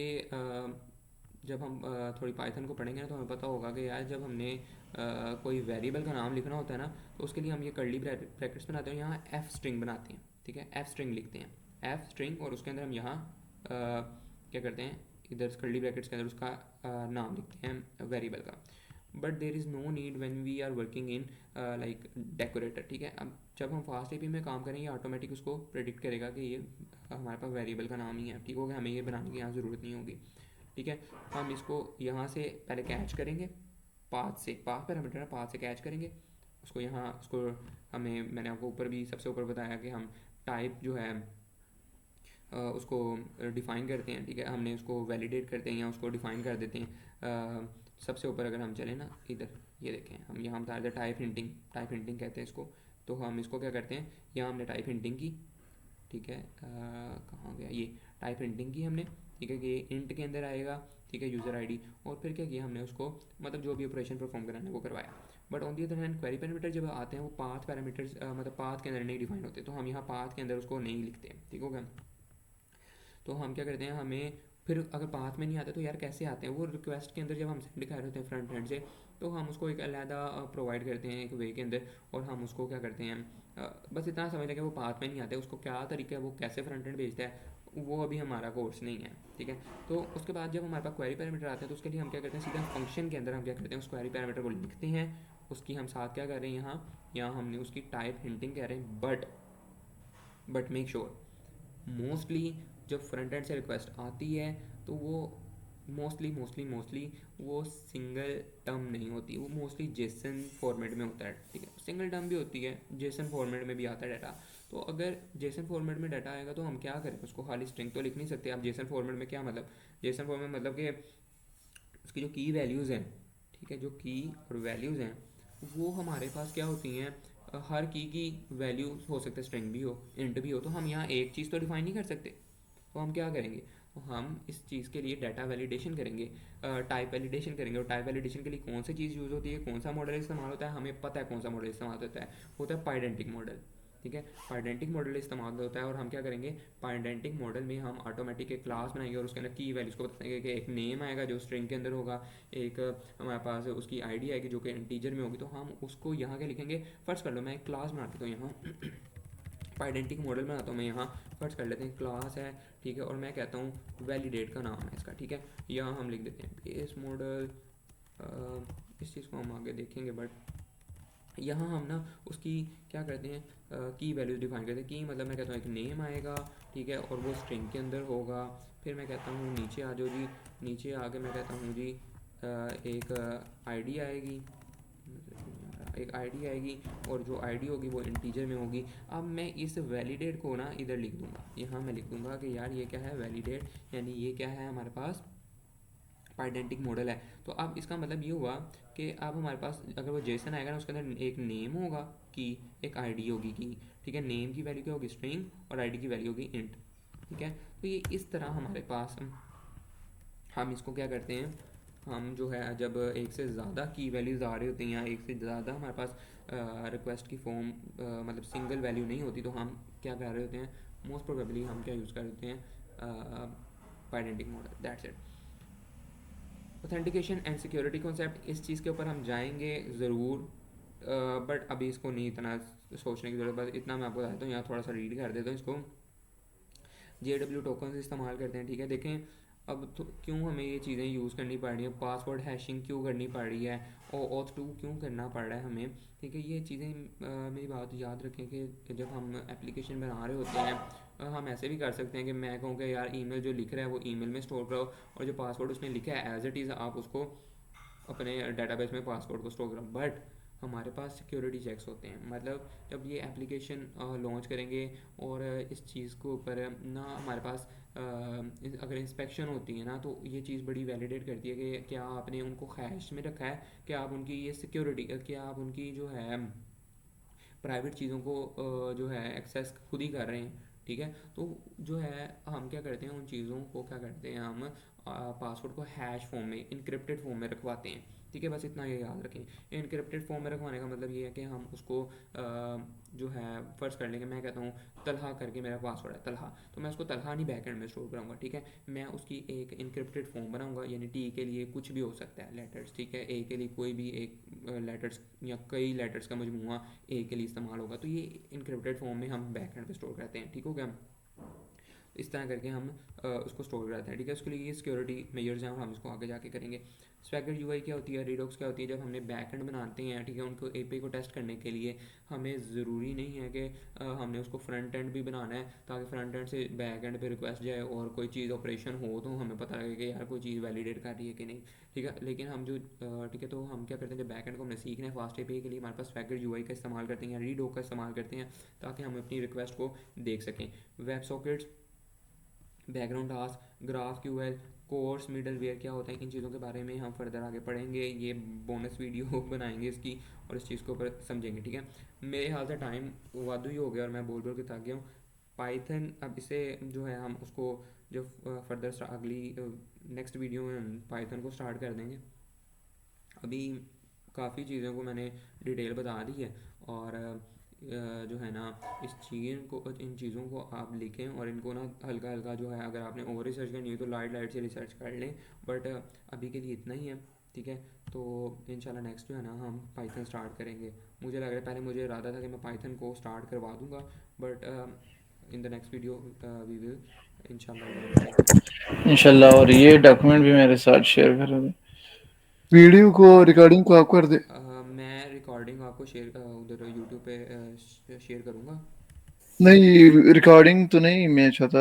जब हम थोड़ी पाइथन को पढ़ेंगे ना तो हमें पता होगा कि यार जब हमने कोई वेरिएबल का नाम लिखना होता है ना तो उसके लिए हम ये कर्ली ब्रैकेट्स बनाते हैं, यहाँ एफ स्ट्रिंग बनाते हैं, ठीक है, एफ स्ट्रिंग लिखते हैं, एफ स्ट्रिंग, और उसके अंदर हम यहाँ क्या करते हैं, इधर कर्ली ब्रैकेट्स के अंदर उसका नाम लिखते हैं वेरिएबल का। But there is no need when we are working in like decorator, ठीक है। अब जब हम फास्ट एपी में काम करेंगे ऑटोमेटिक उसको प्रेडिक्ट करेगा कि ये हमारे पास वेरिएबल का नाम ही है, ठीक होगा, हमें ये बनाने की यहाँ ज़रूरत नहीं होगी, ठीक है। हम इसको यहाँ से पहले कैच करेंगे, पाथ से, पाथ पैरामीटर है, पाथ से कैच करेंगे उसको, यहाँ उसको हमें, मैंने आपको ऊपर भी सबसे ऊपर बताया कि हम टाइप जो है उसको डिफ़ाइन करते हैं, ठीक है, हमने उसको वैलिडेट करते हैं या उसको डिफ़ाइन कर देते हैं। सबसे ऊपर अगर हम चलें ना इधर, ये देखें, हम यहाँ बता रहे थे टाइप हिंटिंग, टाइप हिंटिंग कहते हैं इसको। तो हम इसको क्या करते हैं, यहाँ हमने टाइप हिंटिंग की, ठीक है, कहाँ गया ये, टाइप हिंटिंग की हमने, ठीक है, कि इंट के अंदर आएगा, ठीक है, यूज़र आईडी, और फिर क्या किया हमने उसको, मतलब जो भी ऑपरेशन परफॉर्म कराना है वो करवाया। But on the other hand query parameter जब आते हैं वो पाथ पैरामीटर्स मतलब पाथ के अंदर नहीं डिफाइन होते, तो हम यहाँ पाथ के अंदर उसको नहीं लिखते, ठीक होगा। तो हम क्या करते हैं, हमें फिर अगर पाथ में नहीं आते तो यार कैसे आते हैं, वो रिक्वेस्ट के अंदर जब हम सेंड कर रहे होते हैं फ्रंट एंड से, तो हम उसको एक अलहदा प्रोवाइड करते हैं एक वे के अंदर, और हम उसको क्या करते हैं बस इतना समझ लें कि वो पाथ में नहीं आते, उसको क्या तरीका है, वो कैसे फ्रंट एंड भेजता है, वो अभी हमारा कोर्स नहीं है, ठीक है। तो उसके बाद जब हमारे पास क्वेरी पैरामीटर आते हैं तो उसके लिए हम क्या करते हैं, सीधा फंक्शन के अंदर हम क्या करते हैं, उस क्वेरी पैरामीटर को लिखते हैं, उसकी हम साथ क्या कर रहे हैं, यहाँ हमने उसकी टाइप हिंटिंग कह रहे हैं, बट मेक श्योर मोस्टली जब फ्रंट एंड से रिक्वेस्ट आती है तो वो मोस्टली वो सिंगल टर्म नहीं होती, वो मोस्टली जेसन फॉर्मेट में होता है, ठीक है। सिंगल टर्म भी होती है, जेसन फॉर्मेट में भी आता है डाटा। तो अगर जेसन फॉर्मेट में डाटा आएगा तो हम क्या करें, उसको खाली स्ट्रिंग तो लिख नहीं सकते। आप जेसन फॉर्मेट में क्या मतलब, जेसन फॉर्मेट मतलब कि उसकी जो की वैल्यूज़ हैं, ठीक है, जो की और वैल्यूज़ हैं वो हमारे पास क्या होती हैं, हर की वैल्यू हो सकता है स्ट्रिंग भी हो, इंट भी हो, तो हम यहाँ एक चीज़ तो डिफाइन नहीं कर सकते। तो हम क्या करेंगे, तो हम इस चीज़ के लिए डाटा वैलिडेशन करेंगे, टाइप वैलिडेशन करेंगे। और टाइप वैलिडेशन के लिए कौन सी चीज़ यूज़ होती है, कौन सा मॉडल इस्तेमाल होता है, हमें पता है कौन सा मॉडल इस्तेमाल होता है, होता है पाइडेंटिक मॉडल, ठीक है। पाइडेंटिक मॉडल इस्तेमाल होता है, और हम क्या करेंगे, पाइडेंटिक मॉडल में हम ऑटोमेटिक एक क्लास बनाएंगे और उसके अंदर की वैल्यूज़ को बताएंगे कि एक नेम आएगा जो स्ट्रिंग के अंदर होगा, एक हमारे पास उसकी आईडी आएगी जो कि इंटीजर में होगी, तो हम उसको यहाँ क्या लिखेंगे, फर्स्ट कर लो मैं एक क्लास बना देता हूँ यहाँ आइडेंटिक मॉडल बनाता हूँ मैं, यहाँ फर्स्ट कर लेते हैं क्लास है, ठीक है, और मैं कहता हूँ वैलिडेट का नाम है इसका, ठीक है। यहाँ हम लिख देते हैं बेस मॉडल, इस चीज़ को हम आगे देखेंगे, बट यहाँ हम ना उसकी क्या करते हैं, की वैल्यूज डिफाइन करते हैं। की मतलब मैं कहता हूँ एक नेम आएगा, ठीक है, और वो स्ट्रिंग के अंदर होगा। फिर मैं कहता हूँ नीचे आ जाओ जी, नीचे आके मैं कहता हूँ जी एक आईडी आएगी, एक आईडी आएगी, और जो आईडी होगी वो इंटीजर में होगी। अब मैं इस वैलिडेट को ना इधर लिख दूंगा, यहाँ मैं लिख दूंगा कि यार ये क्या है, वैलिडेट, यानी ये क्या है हमारे पास पाइडेंटिक मॉडल है। तो अब इसका मतलब ये हुआ कि अब हमारे पास अगर वो जेसन आएगा ना, उसके अंदर एक नेम होगा की, एक आईडी होगी की, ठीक है। नेम की वैल्यू क्या होगी, स्ट्रिंग, और आईडी की वैल्यू होगी इंट, ठीक है। तो ये इस तरह हमारे पास हम इसको क्या करते हैं, हम जो है जब एक से ज़्यादा की वैल्यूज़ आ रही होती हैं या एक से ज़्यादा हमारे पास रिक्वेस्ट की फॉर्म मतलब सिंगल वैल्यू नहीं होती, तो हम क्या कर रहे होते हैं, मोस्ट प्रोबेबली हम क्या यूज़ कर रहे होते हैं, Pydantic model, that's it. Authentication and security concept, इस चीज़ के ऊपर हम जाएंगे ज़रूर, बट अभी इसको नहीं इतना सोचने की ज़रूरत, बस इतना मैं आपको बताता हूँ, यहाँ थोड़ा सा रीड कर देता हूँ इसको। JW टोकन इस्तेमाल करते हैं, ठीक है। देखें अब तो क्यों हमें ये चीज़ें यूज़ करनी पड़ रही हैं, पासवर्ड हैशिंग क्यों करनी पड़ रही है, और ऑथ 2 क्यों करना पड़ रहा है हमें, ठीक है। ये चीज़ें मेरी बात याद रखें कि जब हम एप्लीकेशन बना रहे होते हैं, हम ऐसे भी कर सकते हैं कि मैं कहूँ कि यार ईमेल जो लिख रहा है वो ईमेल में स्टोर करो, और जो पासवर्ड उसने लिखा है एज इट इज़ आप उसको अपने डाटाबेस में पासवर्ड को स्टोर करो। बट हमारे पास सिक्योरिटी चेक्स होते हैं, मतलब जब ये एप्लीकेशन लॉन्च करेंगे और इस चीज़ को ऊपर ना हमारे पास अगर इंस्पेक्शन होती है ना, तो ये चीज़ बड़ी वैलिडेट करती है कि क्या आपने उनको खैश में रखा है, क्या आप उनकी ये सिक्योरिटी, क्या आप उनकी जो है प्राइवेट चीज़ों को जो है एक्सेस खुद ही कर रहे हैं, ठीक है। तो जो है हम क्या करते हैं, उन चीज़ों को क्या करते हैं, हम पासवर्ड को हैश फॉर्म में, इनक्रिप्टेड फॉर्म में रखवाते हैं, ठीक है। बस इतना ये याद रखें, इनक्रिप्टेड फॉर्म में रखवाने का मतलब ये है कि हम उसको जो है फ़र्ज़ कर लेंगे, मैं कहता हूँ तलहा करके मेरा पासवर्ड है तलहा, तो मैं उसको तलहा नहीं बैक एंड में स्टोर कराऊंगा, ठीक है। मैं उसकी एक इनक्रिप्टेड फॉर्म बनाऊंगा, यानी टी के लिए कुछ भी हो सकता है लेटर्स, ठीक है। ए के लिए कोई भी एक लेटर्स या कई लेटर्स का मजमूआ ए के लिए इस्तेमाल होगा, तो ये इनक्रिप्टेड फॉर्म में हम बैक एंड पे स्टोर करते हैं, ठीक हो गया। इस तरह करके हम उसको स्टोर करते हैं, ठीक है। उसके लिए ये सिक्योरिटी मेजर्स हैं और हम इसको आगे जाके करेंगे। स्वैगर यूआई क्या होती है, रेडॉक्स क्या होती है, जब हमने बैक एंड बनाते हैं, ठीक है, उनको एपीआई को टेस्ट करने के लिए हमें ज़रूरी नहीं है कि हमने उसको फ्रंट एंड भी बनाना है, ताकि फ्रंट एंड से बैक एंड पे रिक्वेस्ट जाए और कोई चीज़ ऑपरेशन हो तो हमें पता लगे कि यार कोई चीज़ वैलिडेट कर रही है कि नहीं, ठीक है। लेकिन हम जो ठीक है, तो हम क्या करते हैं, जब बैक एंड को हमने सीखना है फास्ट एपीआई के लिए, हमारे पास स्वैगर यूआई का इस्तेमाल करते हैं या रीडॉक का इस्तेमाल करते हैं, ताकि हम अपनी रिक्वेस्ट को देख सकें। Web sockets, background task, GraphQL, CORS middleware क्या होता है, इन चीज़ों के बारे में हम फर्दर आगे पढ़ेंगे, ये बोनस वीडियो बनाएंगे इसकी और इस चीज़ के ऊपर समझेंगे, ठीक है। मेरे ख्याल से टाइम वादू ही हो गया और मैं बोल बोल के थक गया हूँ। पाइथन अब इसे जो है हम उसको जो फर्दर अगली नेक्स्ट वीडियो में हम पाइथन को स्टार्ट कर देंगे। अभी काफ़ी चीज़ों को मैंने डिटेल बता दी है, और जो है ना इस चीज़ को, इन चीज़ों को आप लिखें और इनको ना हल्का हल्का जो है, अगर आपने ओवर रिसर्च करनी हो तो लाइट लाइट से रिसर्च कर लें, बट अभी के लिए इतना ही है, ठीक है। तो इंशाल्लाह नेक्स्ट जो है ना हम पाइथन स्टार्ट करेंगे। मुझे लग रहा है पहले मुझे इरादा था कि मैं पाइथन को स्टार्ट करवा दूंगा, but in the next video we will इंशाल्लाह। इंशाल्लाह। और ये डॉक्यूमेंट भी मेरे साथ शेयर कर दे, वीडियो को रिकॉर्डिंग को आप कर दे। मैं रिकॉर्डिंग आपको शेयर उधर यूट्यूब पे शेयर करूँगा। नहीं, रिकॉर्डिंग तो नहीं, मैं चाहता